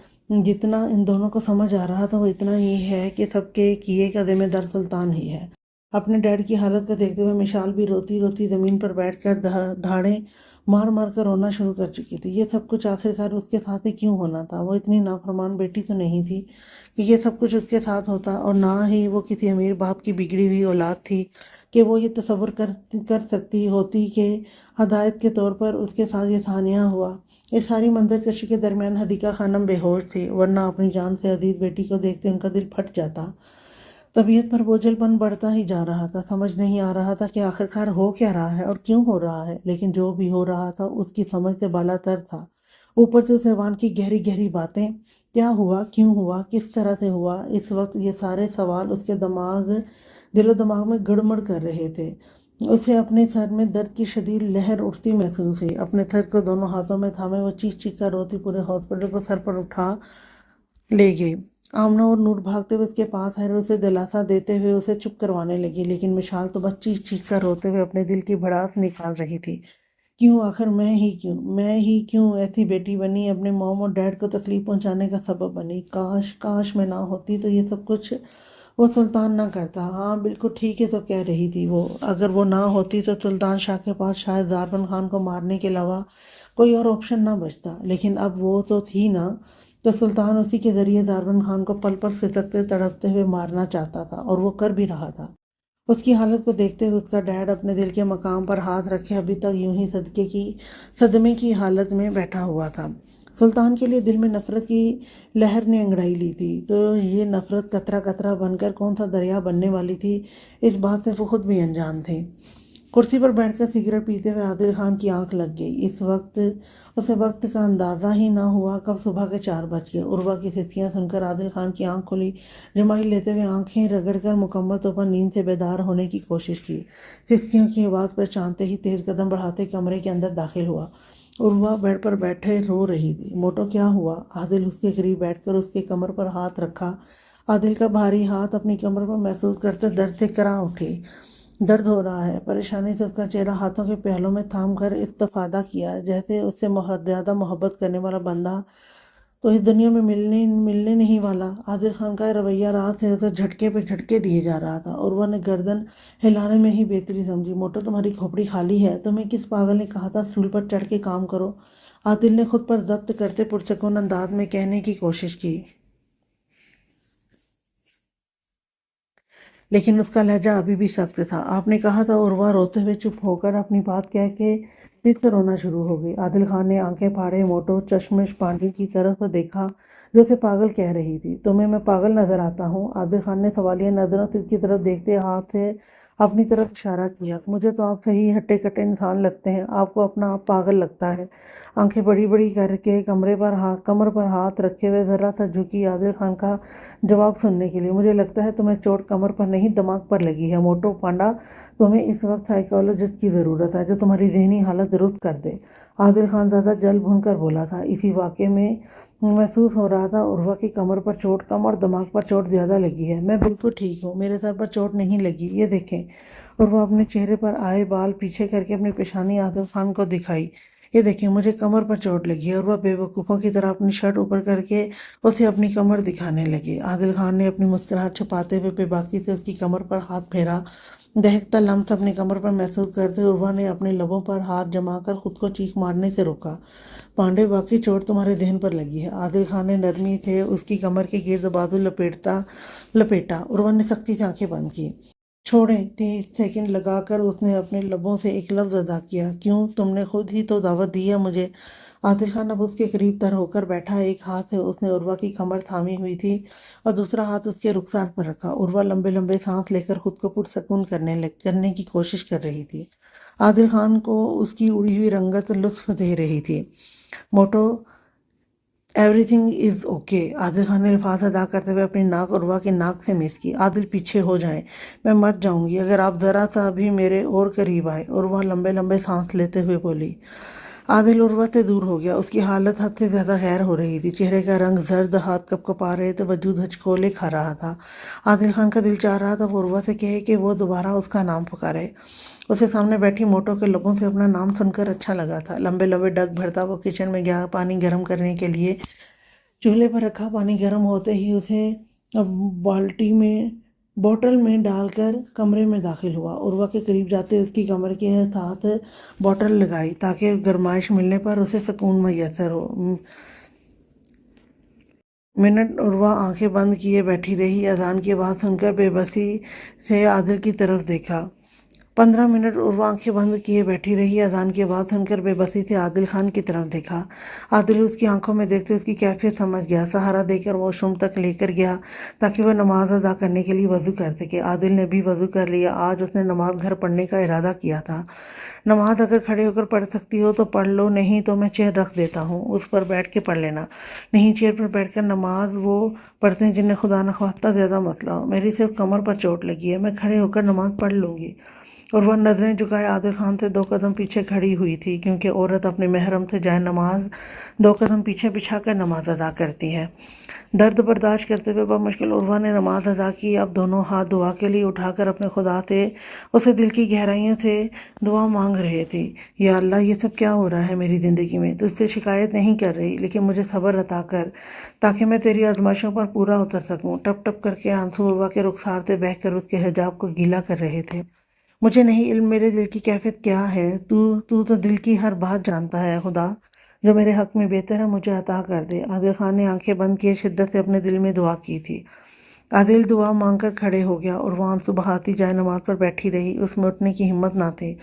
جتنا ان دونوں کو سمجھ آ رہا تھا وہ اتنا ہی ہے کہ سب کے کیے کا ذمہ دار سلطان ہی ہے۔ اپنے ڈیڈ کی حالت کو دیکھتے ہوئے مشال بھی روتی روتی زمین پر بیٹھ کر دھاڑیں مار مار کر رونا شروع کر چکی تھی۔ یہ سب کچھ آخرکار اس کے ساتھ ہی کیوں ہونا تھا؟ وہ اتنی نافرمان بیٹی تو نہیں تھی کہ یہ سب کچھ اس کے ساتھ ہوتا، اور نہ ہی وہ کسی امیر باپ کی بگڑی ہوئی اولاد تھی کہ وہ یہ تصور کر سکتی ہوتی کہ ہدایت کے طور پر اس کے ساتھ یہ سانحہ ہوا۔ اس ساری منظر کشی کے درمیان حدیقہ خانم بے ہوش تھی، ورنہ اپنی جان سے عزیز بیٹی کو دیکھتے ان کا دل پھٹ جاتا۔ طبیعت پر بوجھل پن بڑھتا ہی جا رہا تھا، سمجھ نہیں آ رہا تھا کہ آخرکار ہو کیا رہا ہے اور کیوں ہو رہا ہے، لیکن جو بھی ہو رہا تھا اس کی سمجھ سے بالا تر تھا۔ اوپر سے اس حیوان کی گہری گہری باتیں، کیا ہوا، کیوں ہوا، کس طرح سے ہوا، اس وقت یہ سارے سوال اس کے دل و دماغ میں گڑمڑ کر رہے تھے۔ اسے اپنے سر میں درد کی شدید لہر اٹھتی محسوس ہوئی۔ اپنے سر کو دونوں ہاتھوں میں تھامے وہ چیخ چیخ کر روتی پورے ہاسپٹل کو سر پر اٹھا لے گئی۔ آمنہ اور نور بھاگتے ہوئے اس کے پاس آئے اور اسے دلاسا دیتے ہوئے اسے چپ کروانے لگی، لیکن مشال تو بس چیخ چیخ کر روتے ہوئے اپنے دل کی بھڑاس نکال رہی تھی۔ کیوں؟ آخر میں ہی کیوں ایسی بیٹی بنی، اپنے موم اور ڈیڈ کو تکلیف پہنچانے کا سبب بنی؟ کاش میں نہ ہوتی تو یہ سب کچھ وہ سلطان نہ کرتا۔ ہاں بالکل ٹھیک ہے تو کہہ رہی تھی وہ، اگر وہ نہ ہوتی تو سلطان شاہ کے پاس شاید داربن خان کو مارنے کے علاوہ کوئی اور آپشن نہ بچتا، لیکن اب وہ تو تھی نا، تو سلطان اسی کے ذریعے داربن خان کو پل پل سسکتے تڑپتے ہوئے مارنا چاہتا تھا، اور وہ کر بھی رہا تھا۔ اس کی حالت کو دیکھتے ہوئے اس کا ڈیڈ اپنے دل کے مقام پر ہاتھ رکھے ابھی تک یوں ہی صدمے کی حالت میں بیٹھا ہوا تھا۔ سلطان کے لیے دل میں نفرت کی لہر نے انگڑائی لی تھی، تو یہ نفرت قطرہ قطرہ بن کر کون سا دریا بننے والی تھی، اس بات سے وہ خود بھی انجان تھے۔ کرسی پر بیٹھ کر سگریٹ پیتے ہوئے عادل خان کی آنکھ لگ گئی۔ اسے وقت کا اندازہ ہی نہ ہوا کب صبح کے 4 بج گئے۔ عروہ کی سسکیاں سن کر عادل خان کی آنکھ کھلی، جمائی لیتے ہوئے آنکھیں رگڑ کر مکمل طور پر نیند سے بیدار ہونے کی کوشش کی۔ سسکیوں کی آواز پہچانتے ہی تیز قدم بڑھاتے کمرے کے اندر داخل ہوا۔ عروہ بیڈ پر بیٹھے رو رہی تھی۔ موٹو کیا ہوا؟ عادل اس کے قریب بیٹھ کر اس کے کمر پر ہاتھ رکھا۔ عادل کا بھاری ہاتھ اپنی کمر پر محسوس کرتے درد سے کراں اٹھی۔ درد ہو رہا ہے۔ پریشانی سے اس کا چہرہ ہاتھوں کے پہلوں میں تھام کر استفادہ کیا، جیسے اس سے زیادہ محبت کرنے والا بندہ تو اس دنیا میں ملنے نہیں والا۔ عادل خان کا رویہ رات سے اسے جھٹکے پہ جھٹکے دیے جا رہا تھا۔ عروہ نے گردن ہلانے میں ہی بہتری سمجھی۔ موٹو تمہاری کھوپڑی خالی ہے؟ تمہیں کس پاگل نے کہا تھا اسٹول پر چڑھ کے کام کرو؟ عادل نے خود پر ضبط کرتے پرسکون انداز میں کہنے کی کوشش کی، لیکن اس کا لہجہ ابھی بھی سخت تھا۔ آپ نے کہا تھا۔ عروہ روتے ہوئے چپ ہو کر اپنی بات کہہ کے پھر سے رونا شروع ہو گئی۔ عادل خان نے آنکھیں پھاڑے موٹو چشمش پانڈی کی طرف دیکھا جو اسے پاگل کہہ رہی تھی۔ تمہیں میں پاگل نظر آتا ہوں؟ عادل خان نے سوالیہ نظروں سے اس کی طرف دیکھتے ہاتھ سے اپنی طرف اشارہ کیا۔ مجھے تو آپ صحیح ہٹے کٹے انسان لگتے ہیں، آپ کو اپنا آپ پاگل لگتا ہے۔ آنکھیں بڑی بڑی کر کے کمر پر ہاتھ رکھے ہوئے ذرا سا جھکی عادل خان کا جواب سننے کے لیے۔ مجھے لگتا ہے تمہیں چوٹ کمر پر نہیں دماغ پر لگی ہے موٹو پانڈا۔ تمہیں اس وقت سائیکالوجسٹ کی ضرورت ہے جو تمہاری ذہنی حالت درست کر دے۔ عادل خان زیادہ جل بھن کر بولا تھا۔ اسی واقعے میں محسوس ہو رہا تھا عروہ کی کمر پر چوٹ کم اور دماغ پر چوٹ زیادہ لگی ہے۔ میں بالکل ٹھیک ہوں، میرے سر پر چوٹ نہیں لگی، یہ دیکھیں۔ عروہ اپنے چہرے پر آئے بال پیچھے کر کے اپنی پیشانی عادل خان کو دکھائی۔ یہ دیکھیں، مجھے کمر پر چوٹ لگی ہے۔ عروہ بے وقوفوں کی طرح اپنی شرٹ اوپر کر کے اسے اپنی کمر دکھانے لگی۔ عادل خان نے اپنی مسکراہٹ چھپاتے ہوئے بے باکی سے اس کی کمر پر ہاتھ پھیرا۔ دہکتا لمس اپنی کمر پر محسوس کرتے عروہ نے اپنے لبوں پر ہاتھ جما کر خود کو چیخ مارنے سے روکا۔ پانڈے، واقعی چوٹ تمہارے ذہن پر لگی ہے۔ عادل خان نے نرمی سے اس کی کمر کے گرد بازو لپیٹا۔ عروہ نے سختی سے آنکھیں بند کی۔ چھوڑیں۔ 30 سیکنڈ لگا کر اس نے اپنے لبوں سے ایک لفظ ادا کیا۔ کیوں؟ تم نے خود ہی تو دعوت دی ہے مجھے۔ عادل خان اب اس کے قریب تر ہو کر بیٹھا۔ ایک ہاتھ سے اس نے عروہ کی کمر تھامی ہوئی تھی اور دوسرا ہاتھ اس کے رخسار پر رکھا۔ عروہ لمبے لمبے سانس لے کر خود کو پرسکون کرنے کی کوشش کر رہی تھی۔ عادل خان کو اس کی اڑی ہوئی رنگت لطف دے رہی تھی۔ Motto, everything is okay. Adil Khan نے الفاظ ادا کرتے ہوئے اپنی ناک عروہ کی ناک سے میس کی۔ عادل، پیچھے ہو جائیں، میں مر جاؤں گی اگر آپ ذرا سا بھی میرے اور قریب آئے۔ عروہ لمبے لمبے سانس لیتے ہوئے بولی۔ عادل عروہ سے دور ہو گیا۔ اس کی حالت حد سے زیادہ غیر ہو رہی تھی۔ چہرے کا رنگ زرد، ہاتھ کپ کپا رہے تھے، وجود ہچکولے کھا رہا تھا۔ عادل خان کا دل چاہ رہا تھا وہ عروہ سے کہے کہ وہ دوبارہ اس کا نام پکارے۔ اسے سامنے بیٹھی موٹو کے لبوں سے اپنا نام سن کر اچھا لگا تھا۔ لمبے لمبے ڈگ بھرتا وہ کچن میں گیا، پانی گرم کرنے کے لیے چولہے پر رکھا۔ پانی گرم ہوتے ہی اسے بوتل میں ڈال کر کمرے میں داخل ہوا۔ عروہ کے قریب جاتے اس کی کمر کے ساتھ بوتل لگائی تاکہ گرمائش ملنے پر اسے سکون میسر ہو۔ منٹ عروہ آنکھیں بند کیے بیٹھی رہی، اذان کی آواز سن کر بے بسی سے عادل کی طرف دیکھا۔ 15 منٹ عروہ آنکھیں بند کیے بیٹھی رہی، اذان کی آواز سن کر بے بسی سے عادل خان کی طرف دیکھا۔ عادل اس کی آنکھوں میں دیکھتے اس کی کیفیت سمجھ گیا۔ سہارا دے کر واش روم تک لے کر گیا تاکہ وہ نماز ادا کرنے کے لیے وضو کر سکے۔ عادل نے بھی وضو کر لیا۔ آج اس نے نماز گھر پڑھنے کا ارادہ کیا تھا۔ نماز اگر کھڑے ہو کر پڑھ سکتی ہو تو پڑھ لو، نہیں تو میں چیئر رکھ دیتا ہوں، اس پر بیٹھ کے پڑھ لینا۔ نہیں، چیئر پر بیٹھ کر نماز وہ پڑھتے ہیں جنہیں خدا نخواستہ زیادہ مسئلہ ہو۔ میری صرف کمر پر چوٹ لگی ہے، میں کھڑے ہو کر نماز پڑھ لوں گی۔ اور وہ نظریں جھکائے عادل خان سے 2 قدم پیچھے کھڑی ہوئی تھی، کیونکہ عورت اپنے محرم سے جائے نماز 2 قدم پیچھے بچھا کر نماز ادا کرتی ہے۔ درد برداشت کرتے ہوئے بمشکل عروہ نے نماز ادا کی۔ اب دونوں ہاتھ دعا کے لیے اٹھا کر اپنے خدا سے اسے دل کی گہرائیوں سے دعا مانگ رہے تھے۔ یا اللہ، یہ سب کیا ہو رہا ہے میری زندگی میں؟ تجھ سے شکایت نہیں کر رہی، لیکن مجھے صبر عطا کر تاکہ میں تیری آزمائشوں پر پورا اتر سکوں۔ ٹپ ٹپ کر کے آنسو عروہ کے رخسار سے بہہ کر اس کے حجاب کو گیلا کر رہے تھے۔ مجھے نہیں علم میرے دل کی کیفیت کیا ہے، تو دل کی ہر بات جانتا ہے۔ خدا، جو میرے حق میں بہتر ہے مجھے عطا کر دے۔ عادل خان نے آنکھیں بند کیے شدت سے اپنے دل میں دعا کی تھی۔ عادل دعا مانگ کر کھڑے ہو گیا اور وہ آنسو بہاتی جائے نماز پر بیٹھی رہی۔ اس میں اٹھنے کی ہمت نہ تھی۔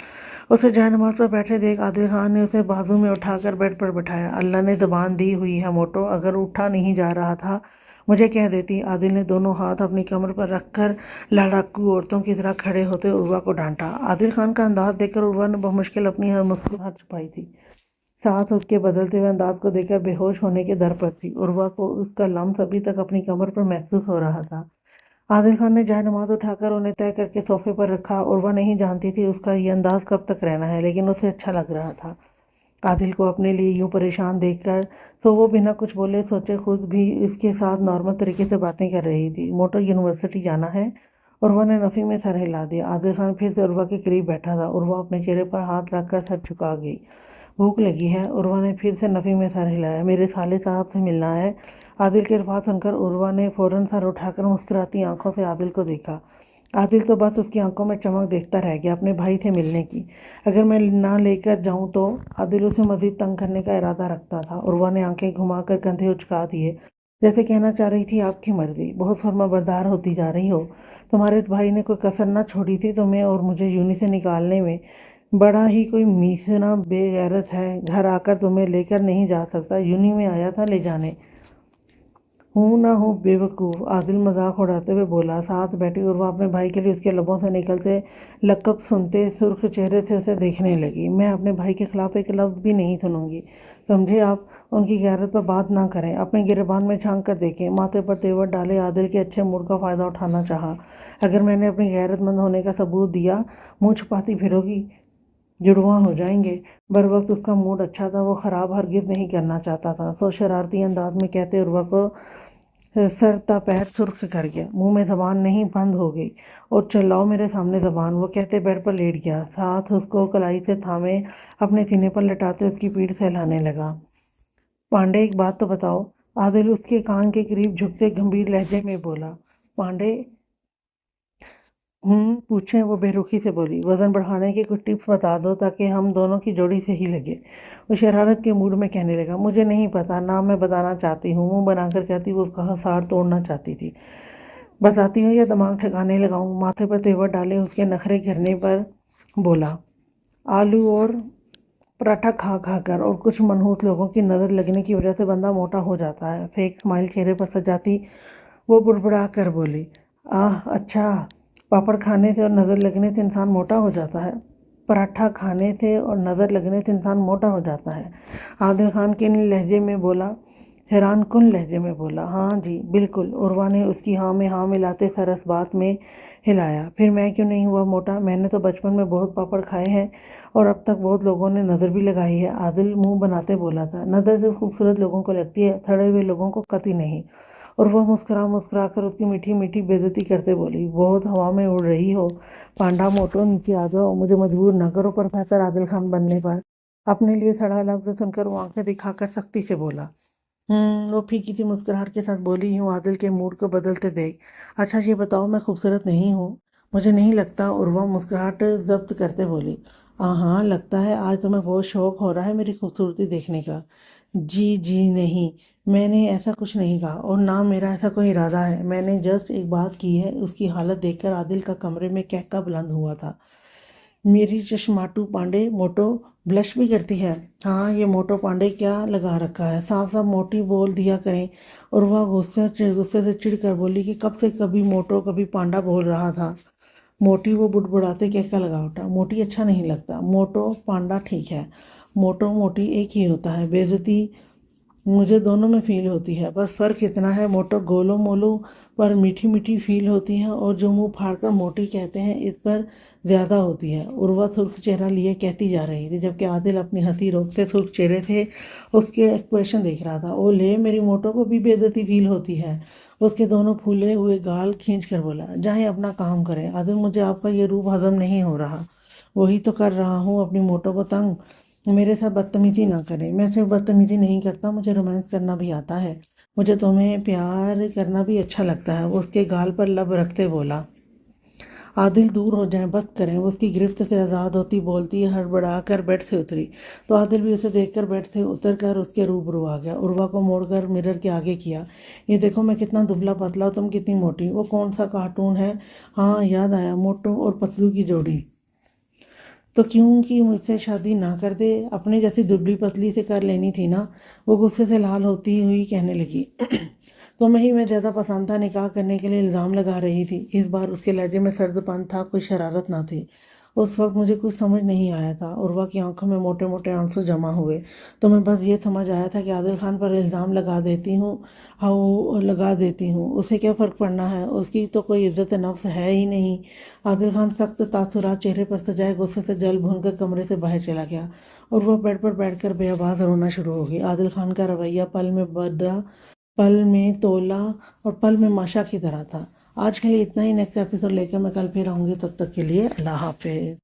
اسے جائے نماز پر بیٹھے دیکھ عادل خان نے اسے بازو میں اٹھا کر بیڈ پر بٹھایا۔ اللہ نے زبان دی ہوئی ہے موٹو، اگر اٹھا نہیں جا رہا تھا مجھے کہہ دیتی۔ عادل نے دونوں ہاتھ اپنی کمر پر رکھ کر لڑاکو عورتوں کی طرح کھڑے ہوتے عروہ کو ڈانٹا۔ عادل خان کا انداز دیکھ کر عروہ نے بمشکل اپنی مسکراہٹ چھپائی تھی۔ ساتھ اس کے بدلتے ہوئے انداز کو دیکھ کر بے ہوش ہونے کے در پر تھی۔ عروہ کو اس کا لمس ابھی تک اپنی کمر پر محسوس ہو رہا تھا۔ عادل خان نے جائے نماز اٹھا کر انہیں طے کر کے صوفے پر رکھا۔ عروہ نہیں جانتی تھی اس کا یہ انداز کب تک رہنا ہے، لیکن اسے اچھا لگ رہا تھا۔ عادل کو اپنے لیے یوں پریشان دیکھ کر تو وہ بنا کچھ بولے سوچے خود بھی اس کے ساتھ نارمل طریقے سے باتیں کر رہی تھی۔ موٹو یونیورسٹی جانا ہے؟ عروہ نے نفی میں سر ہلا دیا۔ عادل خان پھر سے عروہ کے قریب بیٹھا تھا۔ عروہ اپنے چہرے پر ہاتھ رکھ کر سر جھکا گئی۔ بھوک لگی ہے؟ عروہ نے پھر سے نفی میں سر ہلایا۔ میرے سالے صاحب سے ملنا ہے؟ عادل کے الفاظ سن کر عروہ نے فوراً سر اٹھا کر مسکراتی آنکھوں سے عادل کو دیکھا۔ عادل تو بس اس کی آنکھوں میں چمک دیکھتا رہ گیا اپنے بھائی سے ملنے کی۔ اگر میں نہ لے کر جاؤں تو؟ عادل اسے مزید تنگ کرنے کا ارادہ رکھتا تھا۔ عروہ نے آنکھیں گھما کر کندھے اچکا دیے، جیسے کہنا چاہ رہی تھی آپ کی مرضی، بہت فرما بردار ہوتی جا رہی ہو۔ تمہارے بھائی نے کوئی کسر نہ چھوڑی تھی تمہیں اور مجھے یونی سے نکالنے میں۔ بڑا ہی کوئی میسنا بے غیرت ہے، گھر آ کر تمہیں لے کر نہیں جا سکتا، یونی میں آیا تھا لے جانے۔ ہوں نہ ہوں بیوقوف، عادل مذاق اڑاتے ہوئے بولا۔ ساتھ بیٹھی عروہ اپنے بھائی کے لیے اس کے لبوں سے نکلتے لقب سنتے سرخ چہرے سے اسے دیکھنے لگی۔ میں اپنے بھائی کے خلاف ایک لفظ بھی نہیں سنوں گی، سمجھے آپ؟ ان کی غیرت پر بات نہ کریں، اپنے گریبان میں جھانک کر دیکھیں۔ ماتھے پر تیور ڈالے عادل کے اچھے موڈ کا فائدہ اٹھانا چاہا۔ اگر میں نے اپنی غیرت مند ہونے کا ثبوت دیا، منہ چھپاتی پھرو گی، جڑواں ہو جائیں گے۔ بر وقت اس کا موڈ اچھا تھا، وہ خراب ہرگز نہیں کرنا چاہتا تھا۔ سو شرارتی انداز میں کہتے عروہ کو سر تا پیر سرخ کر گیا، منہ میں زبان نہیں بند ہو گئی۔ اور چلاؤ میرے سامنے زبان، وہ کہتے بیڈ پر لیٹ گیا، ساتھ اس کو کلائی سے تھامے اپنے سینے پر لٹاتے اس کی پیٹھ سہلانے لگا۔ پانڈے ایک بات تو بتاؤ، عادل اس کے کان کے قریب جھکتے گمبھیر لہجے میں بولا۔ پانڈے؟ پوچھیں، وہ بے رخی سے بولی۔ وزن بڑھانے کے کچھ ٹپس بتا دو تاکہ ہم دونوں کی جوڑی صحیح لگے۔ وہ شرارت کے موڈ میں کہنے لگا، مجھے نہیں پتا، نہ میں بتانا چاہتی ہوں، منہ بنا کر کہتی وہ اس کا حصار توڑنا چاہتی تھی۔ بتاتی ہو یا دماغ ٹھکانے لگاؤں؟ ماتھے پر تیور ڈالے اس کے نخرے گرنے پر بولا۔ آلو اور پراٹھا کھا کھا کر اور کچھ منحوس لوگوں کی نظر لگنے کی وجہ سے بندہ موٹا ہو جاتا ہے، فیک اسمائل چہرے پر سجاتی وہ بڑبڑا کر بولی۔ اچھا، پاپڑ کھانے سے اور نظر لگنے سے انسان موٹا ہو جاتا ہے؟ پراٹھا کھانے سے اور نظر لگنے سے انسان موٹا ہو جاتا ہے، عادل خان کے لہجے میں بولا، حیران کن لہجے میں بولا۔ ہاں جی بالکل، عروہ نے اس کی ہاں میں ہاں ملاتے سر اس بات میں ہلایا۔ پھر میں کیوں نہیں ہوا موٹا؟ میں نے تو بچپن میں بہت پاپڑ کھائے ہیں اور اب تک بہت لوگوں نے نظر بھی لگائی ہے، عادل منہ بناتے بولا تھا۔ نظر صرف خوبصورت لوگوں کو لگتی ہے، تھڑے ہوئے لوگوں کو قطعی نہیں۔ اور وہ مسکرا مسکرا کر اس کی میٹھی میٹھی بے عزتی کرتے بولی، بہت ہوا میں اڑ رہی ہو پانڈا موٹو، نیچے آ جاؤ، مجھے مجبور نہ کرو پروفیسر عادل خان بننے پر۔ اپنے لیے سڑا لفظ سن کر وہ آنکھیں دکھا کر سختی سے بولا۔ وہ پھیکی سی مسکراہٹ کے ساتھ بولی، یوں عادل کے موڈ کو بدلتے دیکھ۔ اچھا یہ بتاؤ، میں خوبصورت نہیں ہوں؟ مجھے نہیں لگتا، عروہ مسکراہٹ ضبط کرتے بولی۔ ہاں لگتا ہے، آج تمہیں بہت شوق ہو رہا ہے میری خوبصورتی دیکھنے کا۔ جی نہیں، میں نے ایسا کچھ نہیں کہا اور نہ میرا ایسا کوئی ارادہ ہے، میں نے جسٹ ایک بات کی ہے۔ اس کی حالت دیکھ کر عادل کا کمرے میں قہقہ بلند ہوا تھا۔ میری چشماٹو پانڈے موٹو بلش بھی کرتی ہے؟ ہاں، یہ موٹو پانڈے کیا لگا رکھا ہے، صاف صاف موٹی بول دیا کریں۔ اور وہ غصے سے چڑ کر بولی کہ کب سے کبھی موٹو کبھی پانڈا بول رہا تھا۔ موٹی، وہ بڑبڑاتے قہقہ لگا اٹھا۔ موٹی اچھا نہیں لگتا، موٹو پانڈا ٹھیک ہے، موٹو موٹی ایک ہی ہوتا ہے، بے عزتی مجھے دونوں میں فیل ہوتی ہے، بس فرق اتنا ہے موٹو گولو مولو پر میٹھی میٹھی فیل ہوتی ہے اور جو منہ پھاڑ کر موٹی کہتے ہیں اس پر زیادہ ہوتی ہے۔ عروہ سرخ چہرہ لیے کہتی جا رہی تھی، جبکہ عادل اپنی ہنسی روکتے سرخ چہرے سے اس کے ایکسپریشن دیکھ رہا تھا۔ او لے، میری موٹو کو بھی بے عزتی فیل ہوتی ہے۔ اس کے دونوں پھولے ہوئے گال کھینچ کر بولا، جائیں اپنا کام کریں عادل، مجھے آپ کا یہ روپ ہضم نہیں ہو رہا۔ وہی تو کر رہا ہوں، اپنی موٹو کو تنگ۔ میرے ساتھ بدتمیزی نہ کریں، میں صرف بدتمیزی نہیں کرتا، مجھے رومانس کرنا بھی آتا ہے، مجھے تمہیں پیار کرنا بھی اچھا لگتا ہے۔ وہ اس کے گال پر لب رکھتے بولا۔ عادل دور ہو جائیں، بس کریں۔ وہ اس کی گرفت سے آزاد ہوتی بولتی ہڑبڑا کر بیڈ سے اتری تو عادل بھی اسے دیکھ کر بیڈ سے اتر کر اس کے روبرو آ گیا۔ عروہ کو موڑ کر مرر کے آگے کیا، یہ دیکھو میں کتنا دبلا پتلا، تم کتنی موٹی۔ وہ کون سا کارٹون ہے؟ ہاں یاد آیا، موٹو اور پتلو کی جوڑی۔ تو کیوں کہ مجھ سے شادی نہ کر دے، اپنے جیسی دبلی پتلی سے کر لینی تھی نا۔ وہ غصے سے لال ہوتی ہوئی کہنے لگی تمہیں ہی میں زیادہ پسند تھا، نکاح کرنے کے لیے الزام لگا رہی تھی۔ اس بار اس کے لہجے میں سرد پن تھا، کوئی شرارت نہ تھی۔ اس وقت مجھے کچھ سمجھ نہیں آیا تھا۔ عروہ کی آنکھوں میں موٹے موٹے آنسو جمع ہوئے۔ تو میں بس یہ سمجھ آیا تھا کہ عادل خان پر الزام لگا دیتی ہوں، اسے کیا فرق پڑنا ہے، اس کی تو کوئی عزت نفس ہے ہی نہیں۔ عادل خان سخت تاثرات چہرے پر سجائے غصے سے جل بھن کر کمرے سے باہر چلا گیا، اور وہ بیڈ پر بیٹھ کر بے آواز رونا شروع ہو گئی۔ عادل خان کا رویہ پل میں بدلا، پل میں تولا اور پل میں ماشا کی طرح تھا۔ آج کے لیے اتنا ہی، نیکسٹ ایپیسوڈ لے کر میں کل پھر آؤں گی، تب تک کے لیے اللہ حافظ۔